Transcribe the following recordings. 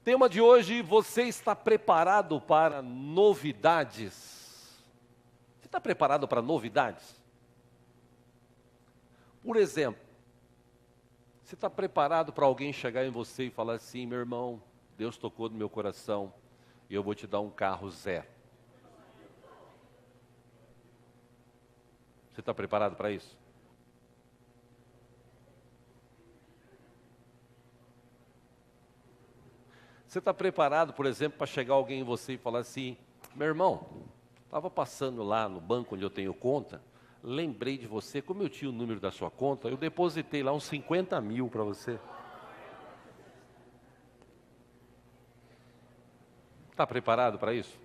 Tema de hoje: você está preparado para novidades? Você está preparado para novidades? Por exemplo, você está preparado para alguém chegar em você e falar assim: meu irmão, Deus tocou no meu coração e eu vou te dar um carro zero. Você está preparado para isso? Você está preparado, por exemplo, para chegar alguém em você e falar assim: meu irmão, estava passando lá no banco onde eu tenho conta, lembrei de você, como eu tinha o número da sua conta, eu depositei lá uns 50 mil para você. Está preparado para isso?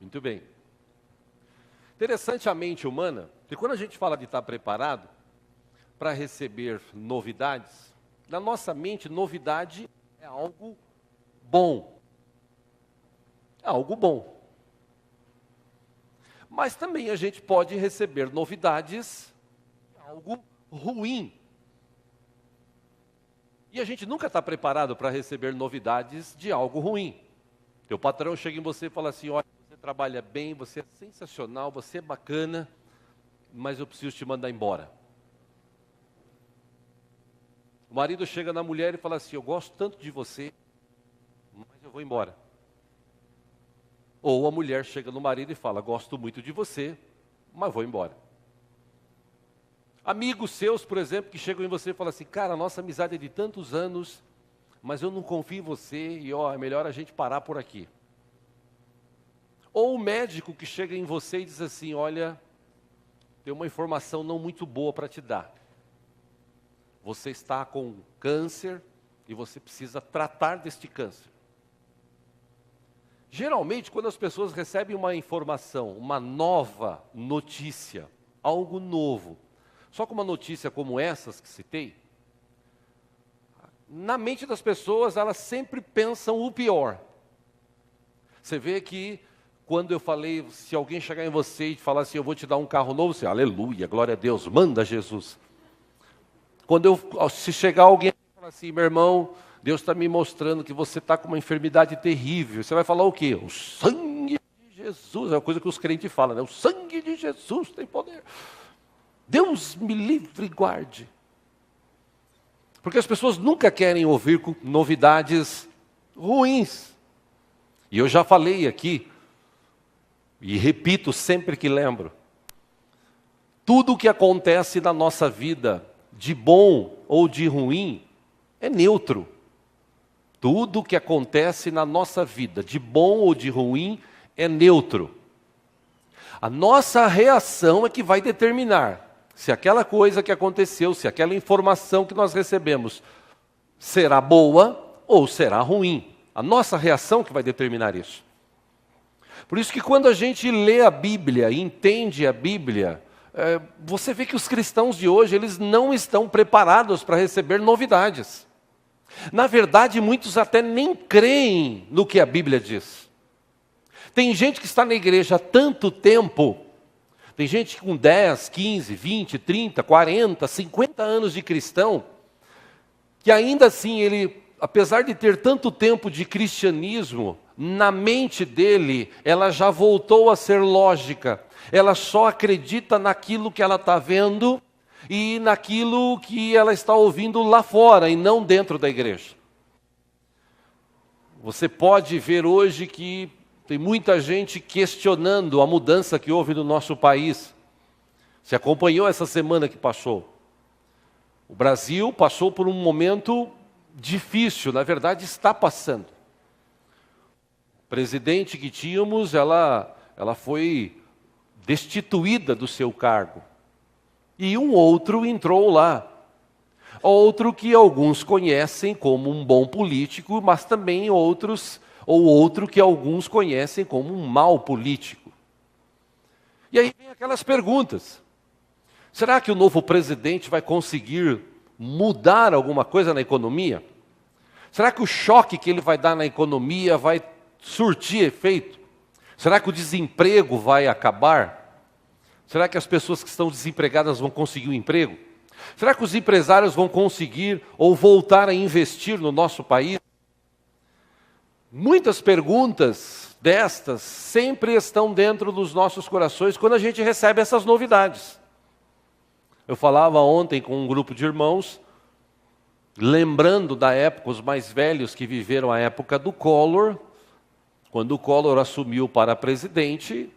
Muito bem. Interessante a mente humana, que quando a gente fala de estar preparado para receber novidades, na nossa mente, novidade é algo bom. É algo bom. Mas também a gente pode receber novidades, algo ruim. E a gente nunca está preparado para receber novidades de algo ruim. Teu patrão chega em você e fala assim: olha, você trabalha bem, você é sensacional, você é bacana, mas eu preciso te mandar embora. O marido chega na mulher e fala assim: eu gosto tanto de você, mas eu vou embora. Ou a mulher chega no marido e fala: gosto muito de você, mas vou embora. Amigos seus, por exemplo, que chegam em você e falam assim: cara, a nossa amizade é de tantos anos, mas eu não confio em você e é melhor a gente parar por aqui. Ou o médico que chega em você e diz assim: olha, tem uma informação não muito boa para te dar. Você está com câncer e você precisa tratar deste câncer. Geralmente, quando as pessoas recebem uma informação, uma nova notícia, algo novo, só com uma notícia como essas que citei, na mente das pessoas, elas sempre pensam o pior. Você vê que, quando eu falei, se alguém chegar em você e falar assim: eu vou te dar um carro novo, você, aleluia, glória a Deus, manda Jesus. Se chegar alguém e falar assim: meu irmão, Deus está me mostrando que você está com uma enfermidade terrível, você vai falar o quê? O sangue de Jesus, é uma coisa que os crentes falam, né? O sangue de Jesus tem poder. Deus me livre e guarde. Porque as pessoas nunca querem ouvir novidades ruins. E eu já falei aqui, e repito sempre que lembro, tudo o que acontece na nossa vida, de bom ou de ruim, é neutro. Tudo o que acontece na nossa vida, de bom ou de ruim, é neutro. A nossa reação é que vai determinar se aquela coisa que aconteceu, se aquela informação que nós recebemos será boa ou será ruim. A nossa reação que vai determinar isso. Por isso que quando a gente lê a Bíblia, entende a Bíblia, você vê que os cristãos de hoje, eles não estão preparados para receber novidades. Na verdade, muitos até nem creem no que a Bíblia diz. Tem gente que está na igreja há tanto tempo, tem gente com 10, 15, 20, 30, 40, 50 anos de cristão, que ainda assim ele, apesar de ter tanto tempo de cristianismo, na mente dele, ela já voltou a ser lógica. Ela só acredita naquilo que ela está vendo e naquilo que ela está ouvindo lá fora e não dentro da igreja. Você pode ver hoje que tem muita gente questionando a mudança que houve no nosso país. Você acompanhou essa semana que passou? O Brasil passou por um momento difícil, na verdade está passando. O presidente que tínhamos, ela foi destituída do seu cargo. E um outro entrou lá. Outro que alguns conhecem como um bom político, mas também outro que alguns conhecem como um mau político. E aí vem aquelas perguntas. Será que o novo presidente vai conseguir mudar alguma coisa na economia? Será que o choque que ele vai dar na economia vai surtir efeito? Será que o desemprego vai acabar? Será que as pessoas que estão desempregadas vão conseguir um emprego? Será que os empresários vão conseguir ou voltar a investir no nosso país? Muitas perguntas destas sempre estão dentro dos nossos corações quando a gente recebe essas novidades. Eu falava ontem com um grupo de irmãos, lembrando da época, os mais velhos que viveram a época do Collor, quando o Collor assumiu para presidente,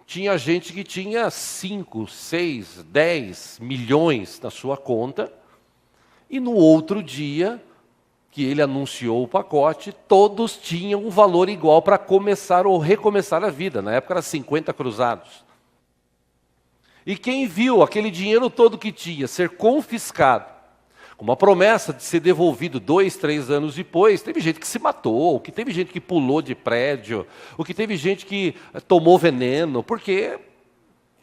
tinha gente que tinha 5, 6, 10 milhões na sua conta, e no outro dia que ele anunciou o pacote, todos tinham um valor igual para começar ou recomeçar a vida. Na época era 50 cruzados. E quem viu aquele dinheiro todo que tinha ser confiscado, com uma promessa de ser devolvido 2, 3 anos depois, teve gente que se matou, que teve gente que pulou de prédio, ou que teve gente que tomou veneno, porque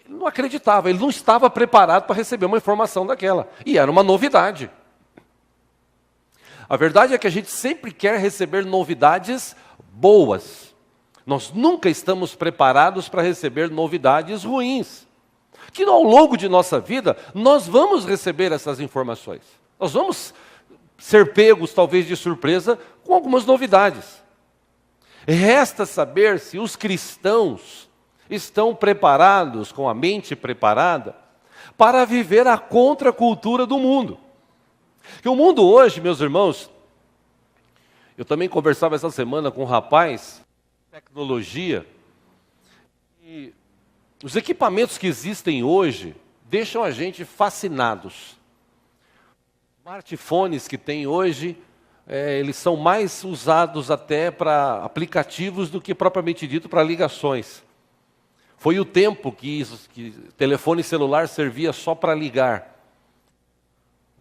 ele não acreditava, ele não estava preparado para receber uma informação daquela. E era uma novidade. A verdade é que a gente sempre quer receber novidades boas. Nós nunca estamos preparados para receber novidades ruins. Que ao longo de nossa vida, nós vamos receber essas informações. Nós vamos ser pegos, talvez, de surpresa com algumas novidades. Resta saber se os cristãos estão preparados, com a mente preparada, para viver a contracultura do mundo. Porque o mundo hoje, meus irmãos, eu também conversava essa semana com um rapaz, tecnologia, e os equipamentos que existem hoje deixam a gente fascinados. Smartphones que tem hoje, eles são mais usados até para aplicativos do que propriamente dito para ligações. Foi o tempo que telefone celular servia só para ligar.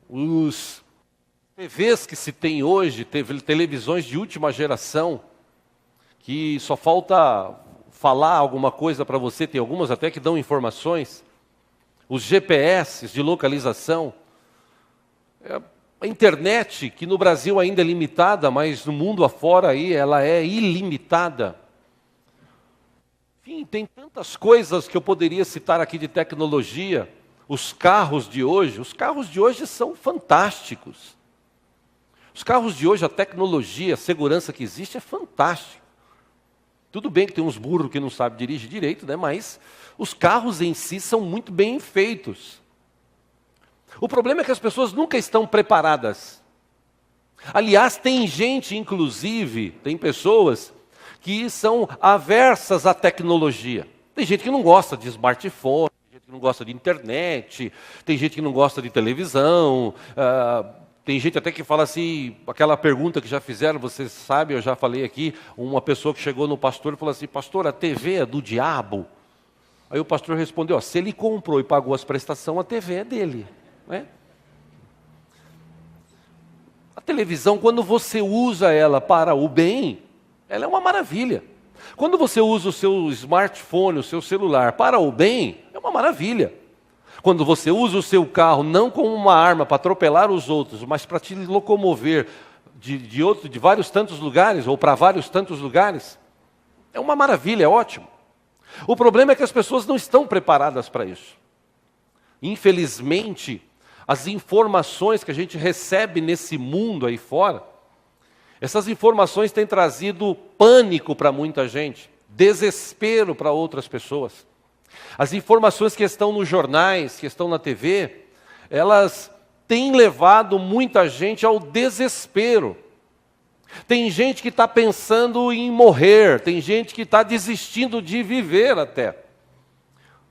Os TVs que se tem hoje, televisões de última geração, que só falta falar alguma coisa para você, tem algumas até que dão informações. Os GPS de localização. A internet, que no Brasil ainda é limitada, mas no mundo afora aí ela é ilimitada. Enfim, tem tantas coisas que eu poderia citar aqui de tecnologia. Os carros de hoje são fantásticos. Os carros de hoje, a tecnologia, a segurança que existe é fantástica. Tudo bem que tem uns burros que não sabem dirigir direito, né? Mas os carros em si são muito bem feitos. O problema é que as pessoas nunca estão preparadas. Aliás, tem gente, inclusive, tem pessoas que são aversas à tecnologia. Tem gente que não gosta de smartphone, tem gente que não gosta de internet, tem gente que não gosta de televisão, tem gente até que fala assim, aquela pergunta que já fizeram, você sabe, eu já falei aqui, uma pessoa que chegou no pastor e falou assim, pastor, a TV é do diabo? Aí o pastor respondeu, se ele comprou e pagou as prestações, a TV é dele. Né? A televisão, quando você usa ela para o bem, ela é uma maravilha. Quando você usa o seu smartphone, o seu celular para o bem, é uma maravilha. Quando você usa o seu carro não como uma arma para atropelar os outros, mas para te locomover de vários tantos lugares, ou para vários tantos lugares, é uma maravilha, é ótimo. O problema é que as pessoas não estão preparadas para isso. Infelizmente, as informações que a gente recebe nesse mundo aí fora, essas informações têm trazido pânico para muita gente, desespero para outras pessoas. As informações que estão nos jornais, que estão na TV, elas têm levado muita gente ao desespero. Tem gente que está pensando em morrer, tem gente que está desistindo de viver até.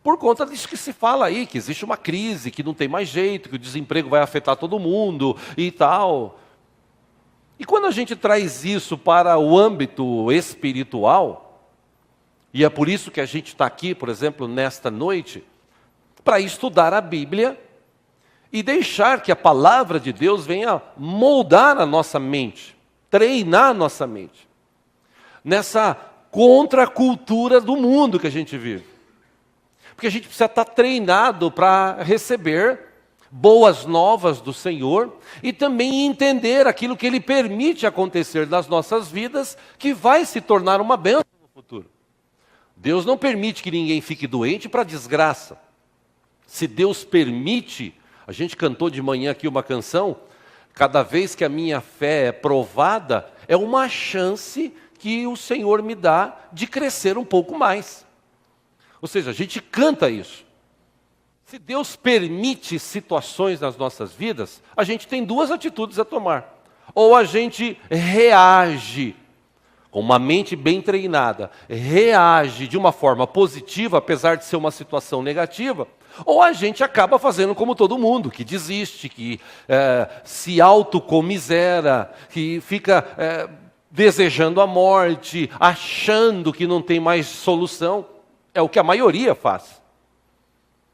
Por conta disso que se fala aí, que existe uma crise, que não tem mais jeito, que o desemprego vai afetar todo mundo e tal. E quando a gente traz isso para o âmbito espiritual, e é por isso que a gente está aqui, por exemplo, nesta noite, para estudar a Bíblia e deixar que a palavra de Deus venha moldar a nossa mente, treinar a nossa mente, nessa contracultura do mundo que a gente vive. Porque a gente precisa estar treinado para receber boas novas do Senhor e também entender aquilo que Ele permite acontecer nas nossas vidas, que vai se tornar uma bênção no futuro. Deus não permite que ninguém fique doente para desgraça. Se Deus permite, a gente cantou de manhã aqui uma canção, cada vez que a minha fé é provada, é uma chance que o Senhor me dá de crescer um pouco mais. Ou seja, a gente canta isso. Se Deus permite situações nas nossas vidas, a gente tem duas atitudes a tomar. Ou a gente reage com uma mente bem treinada, reage de uma forma positiva, apesar de ser uma situação negativa, ou a gente acaba fazendo como todo mundo, que desiste, que se autocomisera, que fica desejando a morte, achando que não tem mais solução. É o que a maioria faz.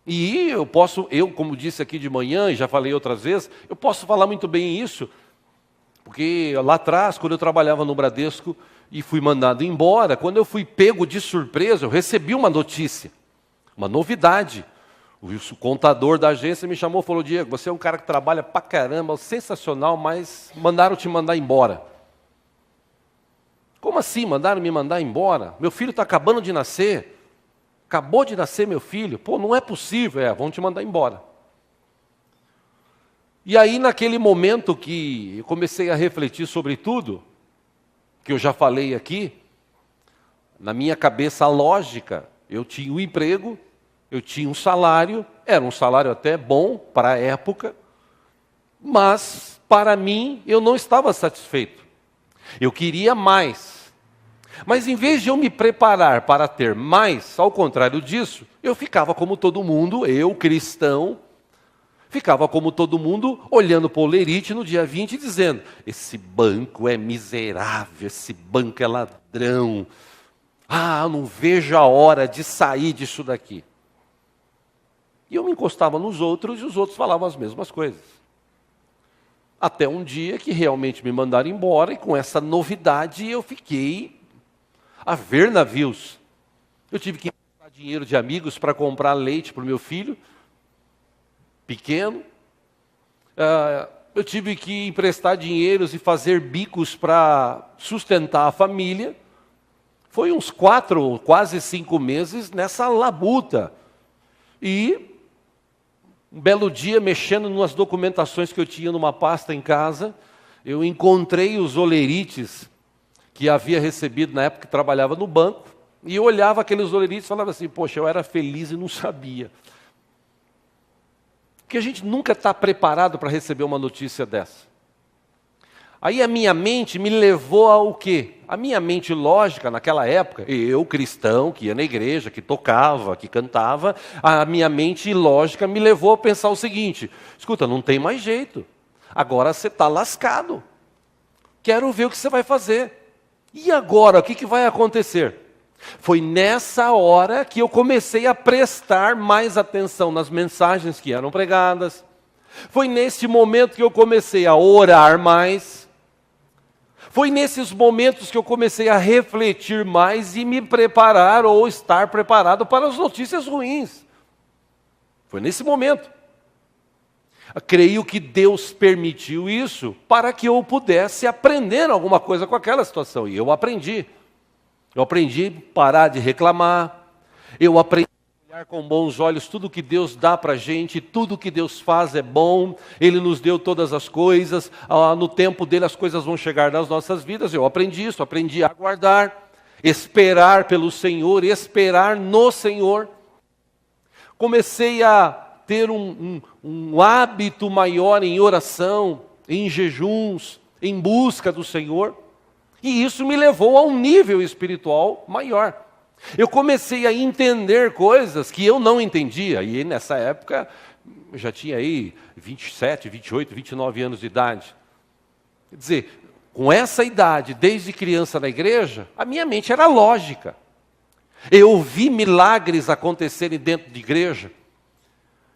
E eu, como disse aqui de manhã, e já falei outras vezes, eu posso falar muito bem isso, porque lá atrás, quando eu trabalhava no Bradesco e fui mandado embora, quando eu fui pego de surpresa, eu recebi uma notícia, uma novidade. O contador da agência me chamou e falou: Diego, você é um cara que trabalha pra caramba, sensacional, mas mandaram te mandar embora. Como assim, mandaram me mandar embora? Meu filho está acabando de nascer. Acabou de nascer meu filho. Pô, não é possível. Vão te mandar embora. E aí, naquele momento que eu comecei a refletir sobre tudo, que eu já falei aqui, na minha cabeça lógica, eu tinha um emprego, eu tinha um salário, era um salário até bom para a época, mas para mim eu não estava satisfeito. Eu queria mais. Mas em vez de eu me preparar para ter mais, ao contrário disso, eu ficava como todo mundo, eu, cristão, ficava como todo mundo, olhando para o Olerite no dia 20 e dizendo: esse banco é miserável, esse banco é ladrão. Eu não vejo a hora de sair disso daqui. E eu me encostava nos outros e os outros falavam as mesmas coisas. Até um dia que realmente me mandaram embora e com essa novidade eu fiquei a ver navios. Eu tive que emprestar dinheiro de amigos para comprar leite para o meu filho, pequeno. Eu tive que emprestar dinheiros e fazer bicos para sustentar a família. Foi uns 4, quase 5 meses nessa labuta. E um belo dia, mexendo nas documentações que eu tinha numa pasta em casa, eu encontrei os olerites que havia recebido na época que trabalhava no banco, e eu olhava aqueles olerites e falava assim: poxa, eu era feliz e não sabia. Porque a gente nunca está preparado para receber uma notícia dessa. Aí a minha mente me levou ao quê? A minha mente lógica naquela época, eu cristão, que ia na igreja, que tocava, que cantava, a minha mente lógica me levou a pensar o seguinte: escuta, não tem mais jeito, agora você está lascado, quero ver o que você vai fazer. E agora, o que vai acontecer? Foi nessa hora que eu comecei a prestar mais atenção nas mensagens que eram pregadas. Foi nesse momento que eu comecei a orar mais. Foi nesses momentos que eu comecei a refletir mais e me preparar ou estar preparado para as notícias ruins. Foi nesse momento. Creio que Deus permitiu isso para que eu pudesse aprender alguma coisa com aquela situação. E eu aprendi. Eu aprendi a parar de reclamar. Eu aprendi a olhar com bons olhos tudo que Deus dá para a gente. Tudo que Deus faz é bom. Ele nos deu todas as coisas. No tempo dele as coisas vão chegar nas nossas vidas. Eu aprendi isso. Aprendi a aguardar. Esperar pelo Senhor. Esperar no Senhor. Comecei a ter um hábito maior em oração, em jejuns, em busca do Senhor. E isso me levou a um nível espiritual maior. Eu comecei a entender coisas que eu não entendia. E nessa época, eu já tinha aí 27, 28, 29 anos de idade. Quer dizer, com essa idade, desde criança na igreja, a minha mente era lógica. Eu vi milagres acontecerem dentro de igreja.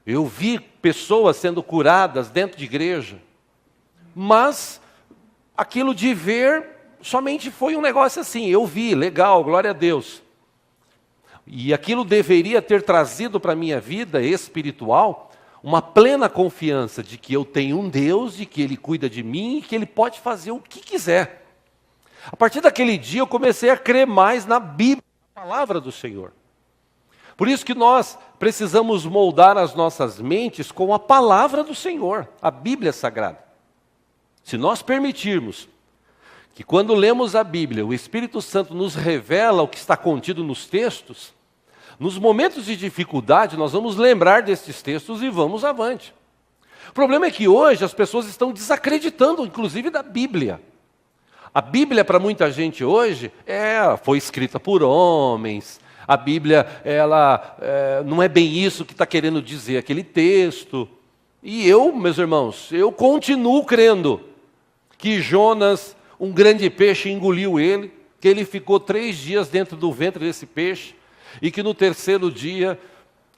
Eu vi pessoas sendo curadas dentro de igreja, mas aquilo de ver somente foi um negócio assim, eu vi, legal, glória a Deus. E aquilo deveria ter trazido para a minha vida espiritual uma plena confiança de que eu tenho um Deus, de que Ele cuida de mim e que Ele pode fazer o que quiser. A partir daquele dia eu comecei a crer mais na Bíblia, na palavra do Senhor. Por isso que nós precisamos moldar as nossas mentes com a palavra do Senhor, a Bíblia Sagrada. Se nós permitirmos que quando lemos a Bíblia, o Espírito Santo nos revela o que está contido nos textos, nos momentos de dificuldade nós vamos lembrar desses textos e vamos avante. O problema é que hoje as pessoas estão desacreditando, inclusive, da Bíblia. A Bíblia, para muita gente hoje, foi escrita por homens. A Bíblia, não é bem isso que está querendo dizer aquele texto. E eu, meus irmãos, eu continuo crendo que Jonas, um grande peixe, engoliu ele, que ele ficou 3 dias dentro do ventre desse peixe, e que no 3º dia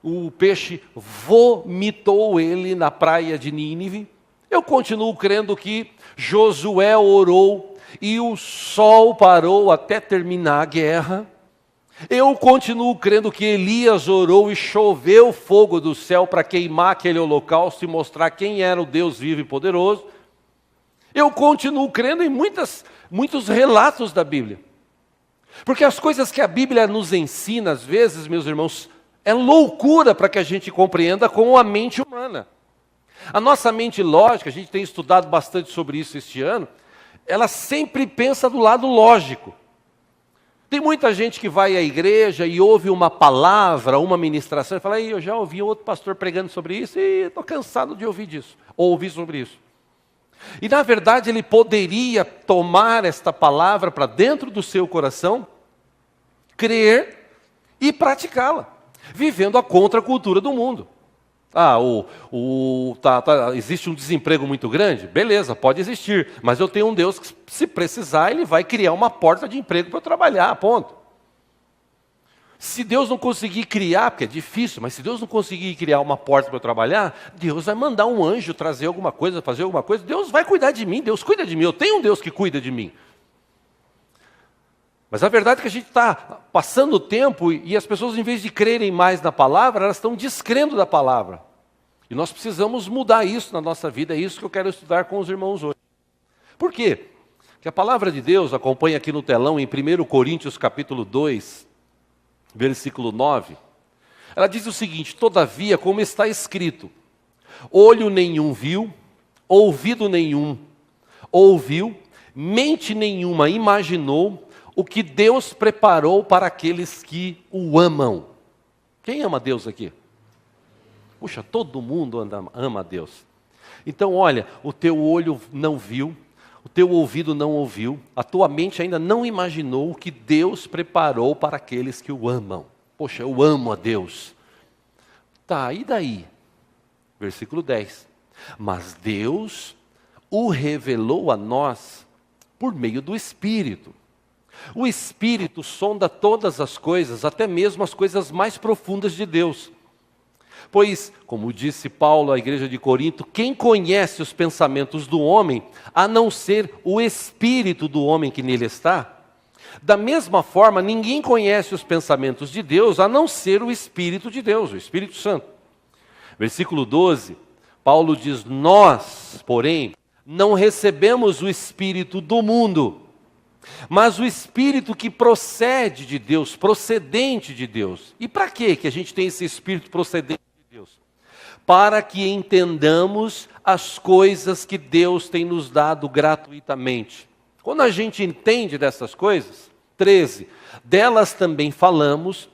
o peixe vomitou ele na praia de Nínive. Eu continuo crendo que Josué orou e o sol parou até terminar a guerra. Eu continuo crendo que Elias orou e choveu fogo do céu para queimar aquele holocausto e mostrar quem era o Deus vivo e poderoso. Eu continuo crendo em muitos relatos da Bíblia. Porque as coisas que a Bíblia nos ensina, às vezes, meus irmãos, é loucura para que a gente compreenda com a mente humana. A nossa mente lógica, a gente tem estudado bastante sobre isso este ano, ela sempre pensa do lado lógico. Tem muita gente que vai à igreja e ouve uma palavra, uma ministração, e fala, eu já ouvi outro pastor pregando sobre isso e estou cansado de ouvir disso, ou ouvir sobre isso. E na verdade ele poderia tomar esta palavra para dentro do seu coração, crer e praticá-la, vivendo a contracultura do mundo. Existe um desemprego muito grande? Beleza, pode existir, mas eu tenho um Deus que, se precisar, Ele vai criar uma porta de emprego para eu trabalhar, ponto. Se Deus não conseguir criar, porque é difícil, mas se Deus não conseguir criar uma porta para eu trabalhar, Deus vai mandar um anjo trazer alguma coisa, fazer alguma coisa, Deus vai cuidar de mim, Deus cuida de mim, eu tenho um Deus que cuida de mim. Mas a verdade é que a gente está passando o tempo e as pessoas, em vez de crerem mais na palavra, elas estão descrendo da palavra. E nós precisamos mudar isso na nossa vida, é isso que eu quero estudar com os irmãos hoje. Por quê? Porque a palavra de Deus, acompanha aqui no telão, em 1 Coríntios capítulo 2, versículo 9, ela diz o seguinte: todavia, como está escrito, olho nenhum viu, ouvido nenhum ouviu, mente nenhuma imaginou o que Deus preparou para aqueles que o amam. Quem ama Deus aqui? Puxa, todo mundo ama Deus. Então, olha, o teu olho não viu, o teu ouvido não ouviu, a tua mente ainda não imaginou o que Deus preparou para aqueles que o amam. Poxa, eu amo a Deus. Tá, e daí? Versículo 10. Mas Deus o revelou a nós por meio do Espírito. O Espírito sonda todas as coisas, até mesmo as coisas mais profundas de Deus. Pois, como disse Paulo à igreja de Corinto, quem conhece os pensamentos do homem, a não ser o Espírito do homem que nele está? Da mesma forma, ninguém conhece os pensamentos de Deus, a não ser o Espírito de Deus, o Espírito Santo. Versículo 12, Paulo diz, nós, porém, não recebemos o Espírito do mundo, mas o Espírito que procede de Deus, procedente de Deus. E para que a gente tem esse Espírito procedente de Deus? Para que entendamos as coisas que Deus tem nos dado gratuitamente. Quando a gente entende dessas coisas, 13, delas também falamos,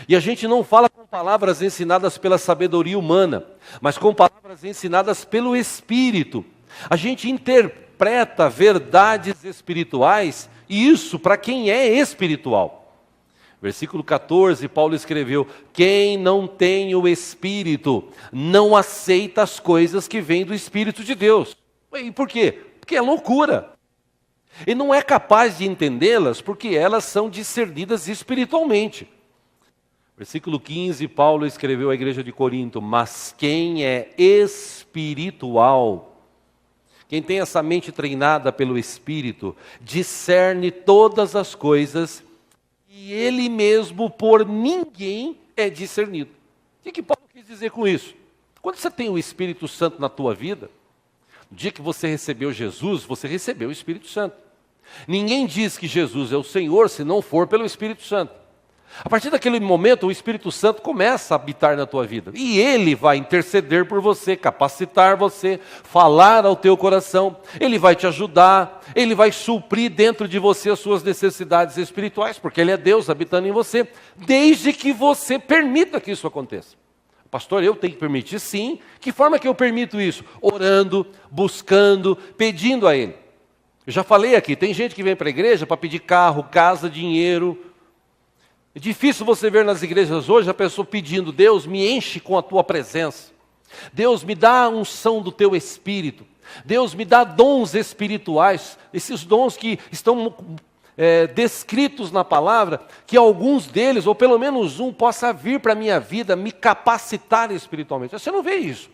e a gente não fala com palavras ensinadas pela sabedoria humana, mas com palavras ensinadas pelo Espírito. A gente interpreta verdades espirituais, e isso para quem é espiritual. Versículo 14, Paulo escreveu, quem não tem o Espírito não aceita as coisas que vêm do Espírito de Deus. E por quê? Porque é loucura. E não é capaz de entendê-las porque elas são discernidas espiritualmente. Versículo 15, Paulo escreveu à igreja de Corinto, mas quem é espiritual, quem tem essa mente treinada pelo Espírito, discerne todas as coisas e ele mesmo por ninguém é discernido. O que Paulo quis dizer com isso? Quando você tem o Espírito Santo na tua vida, no dia que você recebeu Jesus, você recebeu o Espírito Santo. Ninguém diz que Jesus é o Senhor se não for pelo Espírito Santo. A partir daquele momento, o Espírito Santo começa a habitar na tua vida. E ele vai interceder por você, capacitar você, falar ao teu coração. Ele vai te ajudar, ele vai suprir dentro de você as suas necessidades espirituais, porque ele é Deus habitando em você, desde que você permita que isso aconteça. Pastor, eu tenho que permitir? Sim. Que forma que eu permito isso? Orando, buscando, pedindo a ele. Eu já falei aqui, tem gente que vem para a igreja para pedir carro, casa, dinheiro. É difícil você ver nas igrejas hoje a pessoa pedindo: Deus, me enche com a tua presença. Deus, me dá a unção do teu espírito. Deus, me dá dons espirituais. Esses dons que estão descritos na palavra, que alguns deles, ou pelo menos um, possa vir para a minha vida, me capacitar espiritualmente. Você não vê isso.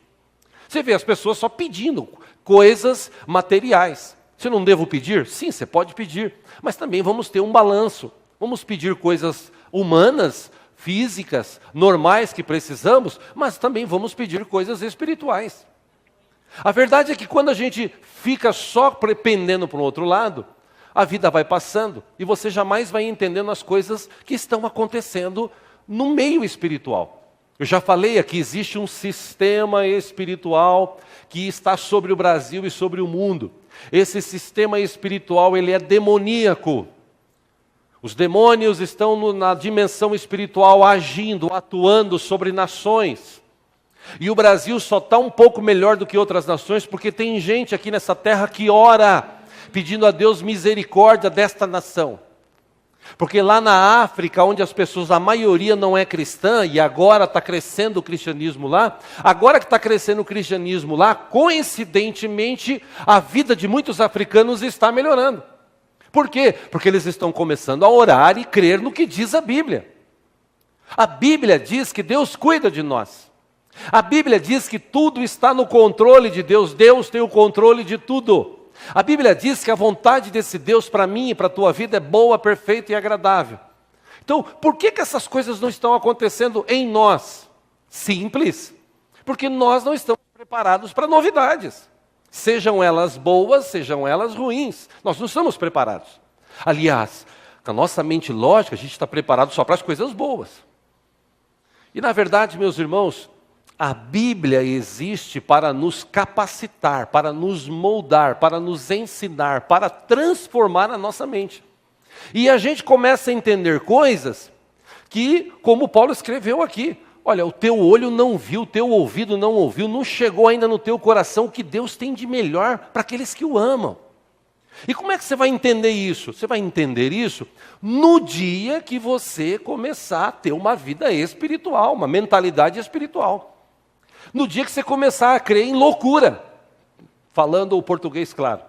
Você vê as pessoas só pedindo coisas materiais. Você não devo pedir? Sim, você pode pedir. Mas também vamos ter um balanço. Vamos pedir coisas humanas, físicas, normais que precisamos, mas também vamos pedir coisas espirituais. A verdade é que quando a gente fica só pendendo para o outro lado, a vida vai passando e você jamais vai entendendo as coisas que estão acontecendo no meio espiritual. Eu já falei aqui, existe um sistema espiritual que está sobre o Brasil e sobre o mundo. Esse sistema espiritual, ele é demoníaco. Os demônios estão na dimensão espiritual agindo, atuando sobre nações. E o Brasil só está um pouco melhor do que outras nações, porque tem gente aqui nessa terra que ora, pedindo a Deus misericórdia desta nação. Porque lá na África, onde as pessoas, a maioria não é cristã, e agora está crescendo o cristianismo lá, agora que está crescendo o cristianismo lá, coincidentemente, a vida de muitos africanos está melhorando. Por quê? Porque eles estão começando a orar e crer no que diz a Bíblia. A Bíblia diz que Deus cuida de nós. A Bíblia diz que tudo está no controle de Deus. Deus tem o controle de tudo. A Bíblia diz que a vontade desse Deus para mim e para a tua vida é boa, perfeita e agradável. Então, por que essas coisas não estão acontecendo em nós? Simples. Porque nós não estamos preparados para novidades. Sejam elas boas, sejam elas ruins. Nós não estamos preparados. Aliás, com a nossa mente lógica, a gente está preparado só para as coisas boas. E na verdade, meus irmãos, a Bíblia existe para nos capacitar, para nos moldar, para nos ensinar, para transformar a nossa mente. E a gente começa a entender coisas que, como Paulo escreveu aqui, olha, o teu olho não viu, o teu ouvido não ouviu, não chegou ainda no teu coração o que Deus tem de melhor para aqueles que o amam. E como é que você vai entender isso? Você vai entender isso no dia que você começar a ter uma vida espiritual, uma mentalidade espiritual. No dia que você começar a crer em loucura, falando o português claro.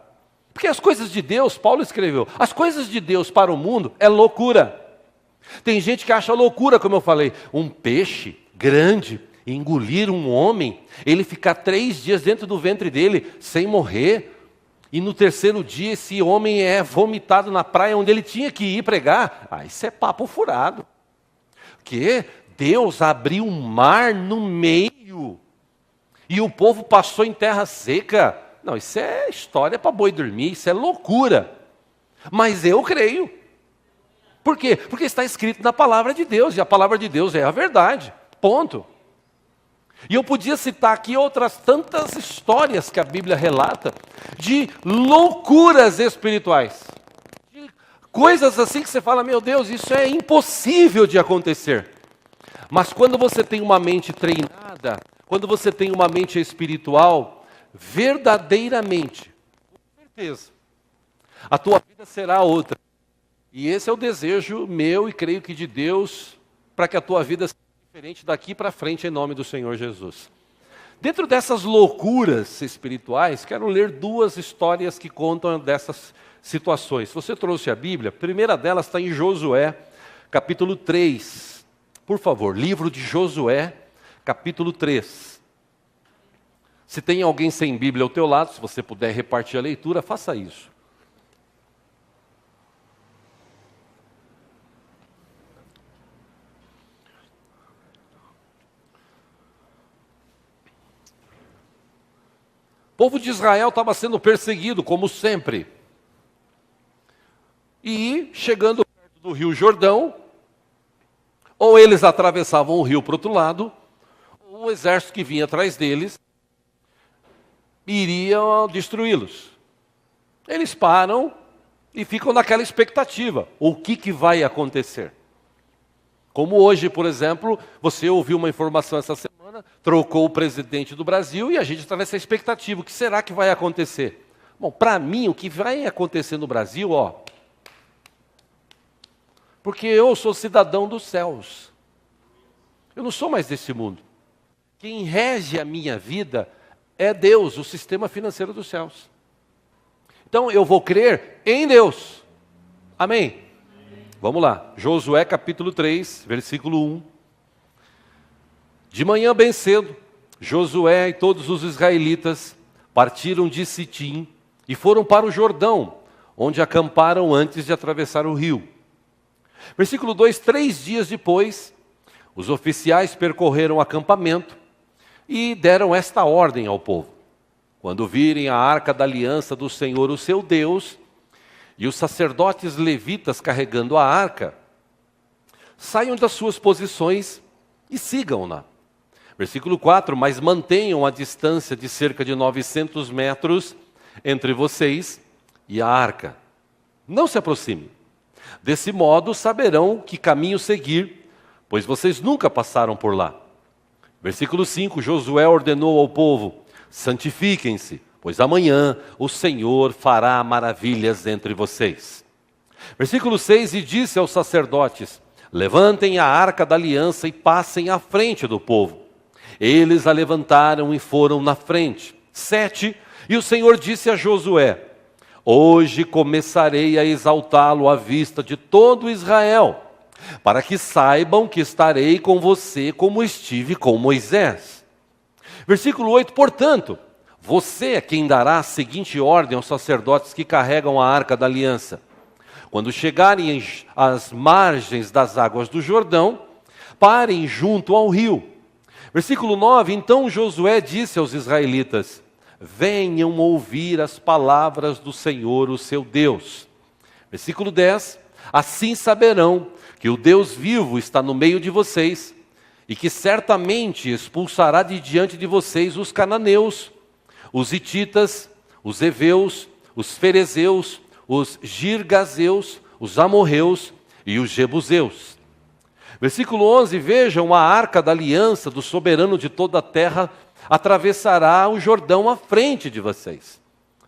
Porque as coisas de Deus, Paulo escreveu, as coisas de Deus para o mundo é loucura. Tem gente que acha loucura, como eu falei, um peixe grande engolir um homem, ele ficar 3 dias dentro do ventre dele sem morrer, e no terceiro dia esse homem é vomitado na praia onde ele tinha que ir pregar. Isso é papo furado. Porque Deus abriu um mar no meio e o povo passou em terra seca. Não, isso é história para boi dormir, isso é loucura. Mas eu creio. Por quê? Porque está escrito na palavra de Deus, e a palavra de Deus é a verdade. Ponto. E eu podia citar aqui outras tantas histórias que a Bíblia relata de loucuras espirituais. De coisas assim que você fala, meu Deus, isso é impossível de acontecer. Mas quando você tem uma mente treinada, quando você tem uma mente espiritual, verdadeiramente, com certeza, a tua vida será outra. E esse é o desejo meu e creio que de Deus, para que a tua vida seja diferente daqui para frente, em nome do Senhor Jesus. Dentro dessas loucuras espirituais, quero ler 2 histórias que contam dessas situações. Se você trouxe a Bíblia, a primeira delas está em Josué, capítulo 3. Por favor, livro de Josué, capítulo 3. Se tem alguém sem Bíblia ao teu lado, se você puder repartir a leitura, faça isso. O povo de Israel estava sendo perseguido, como sempre. E, chegando perto do Rio Jordão, Ou eles atravessavam o rio para o outro lado, ou o exército que vinha atrás deles iria destruí-los. Eles param e ficam naquela expectativa. O que vai acontecer? Como hoje, por exemplo, você ouviu uma informação essa semana, trocou o presidente do Brasil e a gente está nessa expectativa. O que será que vai acontecer? Bom, para mim, o que vai acontecer no Brasil, porque eu sou cidadão dos céus. Eu não sou mais desse mundo. Quem rege a minha vida é Deus, o sistema financeiro dos céus. Então eu vou crer em Deus. Amém? Vamos lá. Josué capítulo 3, versículo 1. De manhã bem cedo, Josué e todos os israelitas partiram de Sitim e foram para o Jordão, onde acamparam antes de atravessar o rio. Versículo 2, 3 dias depois, os oficiais percorreram o acampamento e deram esta ordem ao povo. Quando virem a arca da aliança do Senhor, o seu Deus, e os sacerdotes levitas carregando a arca, saiam das suas posições e sigam-na. Versículo 4, mas mantenham a distância de cerca de 900 metros entre vocês e a arca. Não se aproximem. Desse modo saberão que caminho seguir, pois vocês nunca passaram por lá. Versículo 5, Josué ordenou ao povo: santifiquem-se, pois amanhã o Senhor fará maravilhas entre vocês. Versículo 6, e disse aos sacerdotes: levantem a arca da aliança e passem à frente do povo. Eles a levantaram e foram na frente. 7, e o Senhor disse a Josué: hoje começarei a exaltá-lo à vista de todo Israel, para que saibam que estarei com você como estive com Moisés. Versículo 8, portanto, você é quem dará a seguinte ordem aos sacerdotes que carregam a arca da aliança. Quando chegarem às margens das águas do Jordão, parem junto ao rio. Versículo 9, então Josué disse aos israelitas: venham ouvir as palavras do Senhor, o seu Deus. Versículo 10, assim saberão que o Deus vivo está no meio de vocês, e que certamente expulsará de diante de vocês os cananeus, os hititas, os heveus, os ferezeus, os girgazeus, os amorreus e os jebuseus. Versículo 11, vejam, a arca da aliança do soberano de toda a terra atravessará o Jordão à frente de vocês.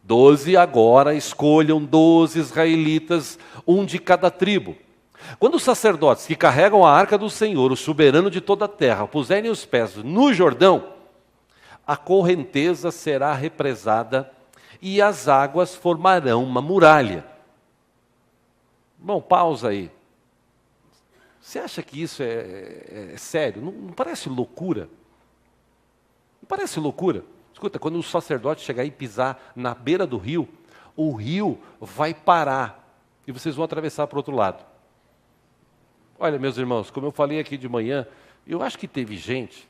12, agora escolham 12 israelitas, um de cada tribo. Quando os sacerdotes que carregam a arca do Senhor, o soberano de toda a terra, puserem os pés no Jordão, a correnteza será represada e as águas formarão uma muralha. Bom, pausa aí. Você acha que isso é sério? Não parece loucura? Não parece loucura? Escuta, quando o sacerdote chegar e pisar na beira do rio, o rio vai parar e vocês vão atravessar para o outro lado. Olha, meus irmãos, como eu falei aqui de manhã, eu acho que teve gente,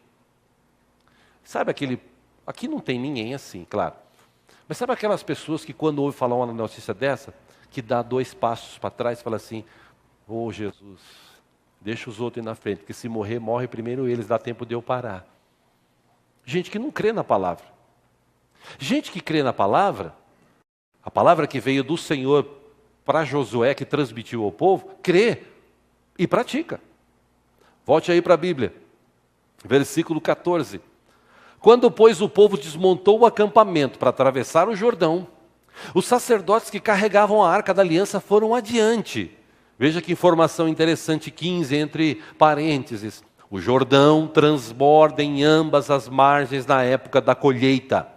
sabe aqui não tem ninguém assim, claro, mas sabe aquelas pessoas que quando ouvem falar uma notícia dessa, que dá 2 passos para trás e fala assim: ô Jesus, deixa os outros ir na frente, porque se morrer, morre primeiro eles, dá tempo de eu parar. Gente que não crê na palavra. Gente que crê na palavra, a palavra que veio do Senhor para Josué, que transmitiu ao povo, crê e pratica. Volte aí para a Bíblia, versículo 14. Quando, pois, o povo desmontou o acampamento para atravessar o Jordão, os sacerdotes que carregavam a arca da aliança foram adiante. Veja que informação interessante, 15, entre parênteses. O Jordão transborda em ambas as margens na época da colheita.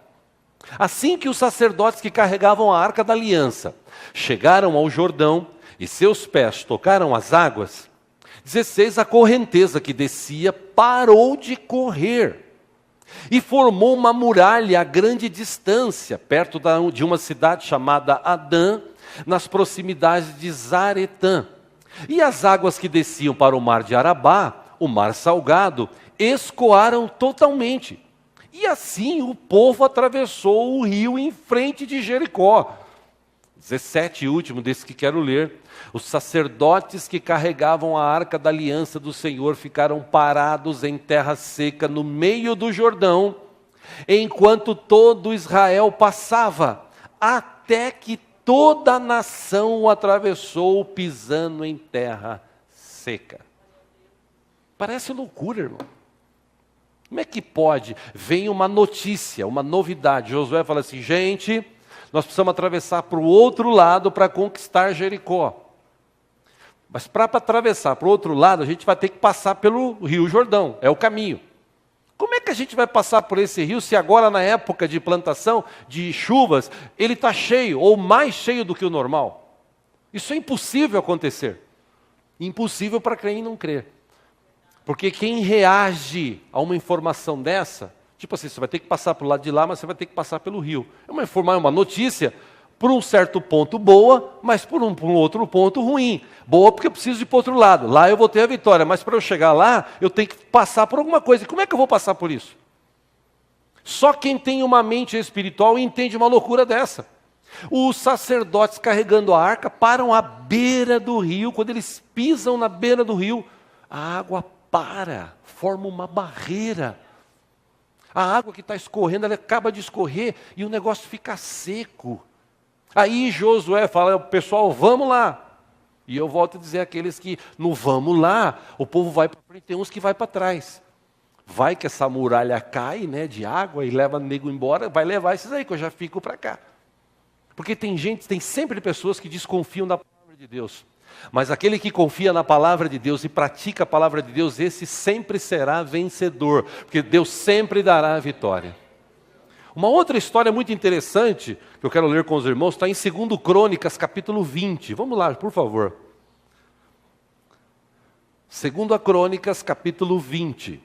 Assim que os sacerdotes que carregavam a arca da aliança chegaram ao Jordão e seus pés tocaram as águas, 16, a correnteza que descia parou de correr e formou uma muralha a grande distância, perto de uma cidade chamada Adã, nas proximidades de Zaretã. E as águas que desciam para o mar de Arabá, o mar salgado, escoaram totalmente. E assim o povo atravessou o rio em frente de Jericó. 17, último desse que quero ler. Os sacerdotes que carregavam a arca da aliança do Senhor ficaram parados em terra seca no meio do Jordão, enquanto todo Israel passava, até que toda a nação o atravessou pisando em terra seca. Parece loucura, irmão. Como é que pode? Vem uma notícia, uma novidade. Josué fala assim, gente, nós precisamos atravessar para o outro lado para conquistar Jericó. Mas para atravessar para o outro lado, a gente vai ter que passar pelo Rio Jordão, é o caminho. Como é que a gente vai passar por esse rio se agora na época de plantação, de chuvas, ele está cheio, ou mais cheio do que o normal? Isso é impossível acontecer. Impossível para quem não crer. Porque quem reage a uma informação dessa, tipo assim, você vai ter que passar para o lado de lá, mas você vai ter que passar pelo rio. É uma notícia, por um certo ponto boa, mas por um outro ponto ruim. Boa porque eu preciso ir para o outro lado. Lá eu vou ter a vitória, mas para eu chegar lá, eu tenho que passar por alguma coisa. E como é que eu vou passar por isso? Só quem tem uma mente espiritual entende uma loucura dessa. Os sacerdotes carregando a arca param à beira do rio. Quando eles pisam na beira do rio, a água forma uma barreira. A água que está escorrendo, ela acaba de escorrer e o negócio fica seco. Aí Josué fala, pessoal, vamos lá. E eu volto a dizer àqueles que, no vamos lá, o povo vai para frente, tem uns que vai para trás. Vai que essa muralha cai, né, de água e leva o nego embora, vai levar esses aí, que eu já fico para cá. Porque tem sempre pessoas que desconfiam da palavra de Deus. Mas aquele que confia na palavra de Deus e pratica a palavra de Deus, esse sempre será vencedor, porque Deus sempre dará a vitória. Uma outra história muito interessante, que eu quero ler com os irmãos, está em 2 Crônicas, capítulo 20. Vamos lá, por favor. 2 Crônicas, capítulo 20.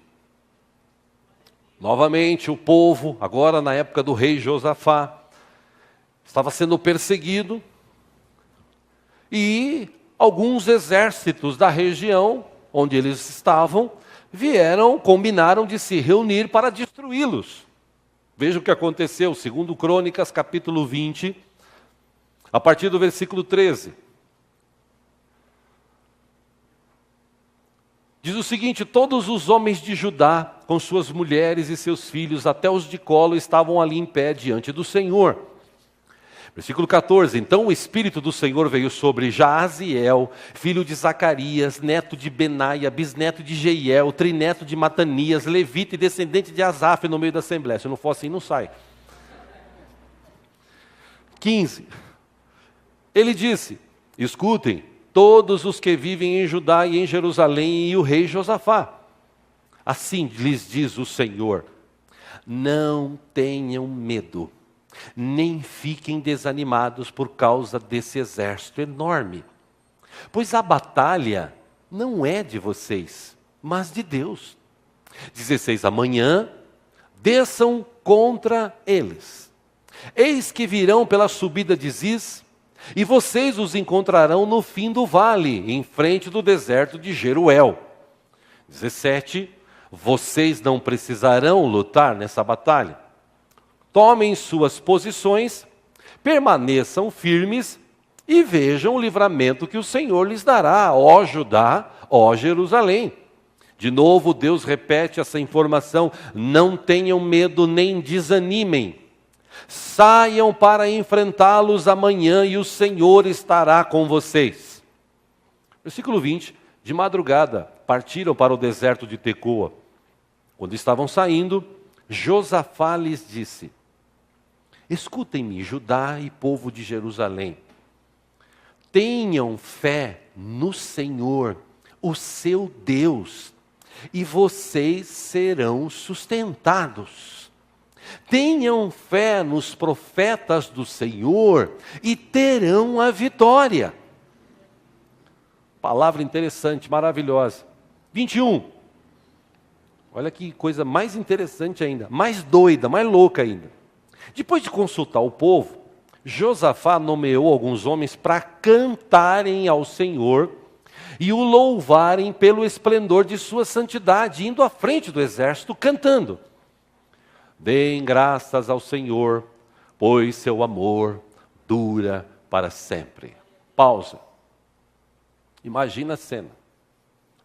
Novamente, o povo, agora na época do rei Josafá, estava sendo perseguido, e alguns exércitos da região onde eles estavam, combinaram de se reunir para destruí-los. Veja o que aconteceu, 2 Crônicas, capítulo 20, a partir do versículo 13. Diz o seguinte, todos os homens de Judá, com suas mulheres e seus filhos, até os de colo, estavam ali em pé diante do Senhor. Versículo 14, então o Espírito do Senhor veio sobre Jaaziel, filho de Zacarias, neto de Benaia, bisneto de Jeiel, trineto de Matanias, levita e descendente de Asaf no meio da Assembleia. Se não for assim, não sai. 15, ele disse, escutem, todos os que vivem em Judá e em Jerusalém e o rei Josafá. Assim lhes diz o Senhor, não tenham medo. Nem fiquem desanimados por causa desse exército enorme. Pois a batalha não é de vocês, mas de Deus. 16, amanhã desçam contra eles. Eis que virão pela subida de Ziz, e vocês os encontrarão no fim do vale, em frente do deserto de Jeruel. 17, vocês não precisarão lutar nessa batalha. Tomem suas posições, permaneçam firmes e vejam o livramento que o Senhor lhes dará, ó Judá, ó Jerusalém. De novo, Deus repete essa informação, não tenham medo nem desanimem. Saiam para enfrentá-los amanhã e o Senhor estará com vocês. Versículo 20, de madrugada partiram para o deserto de Tecoa. Quando estavam saindo, Josafá lhes disse, escutem-me, Judá e povo de Jerusalém. Tenham fé no Senhor, o seu Deus, e vocês serão sustentados. Tenham fé nos profetas do Senhor e terão a vitória. Palavra interessante, maravilhosa. 21. Olha que coisa mais interessante ainda, mais doida, mais louca ainda. Depois de consultar o povo, Josafá nomeou alguns homens para cantarem ao Senhor e o louvarem pelo esplendor de sua santidade, indo à frente do exército cantando. Deem graças ao Senhor, pois seu amor dura para sempre. Pausa. Imagina a cena.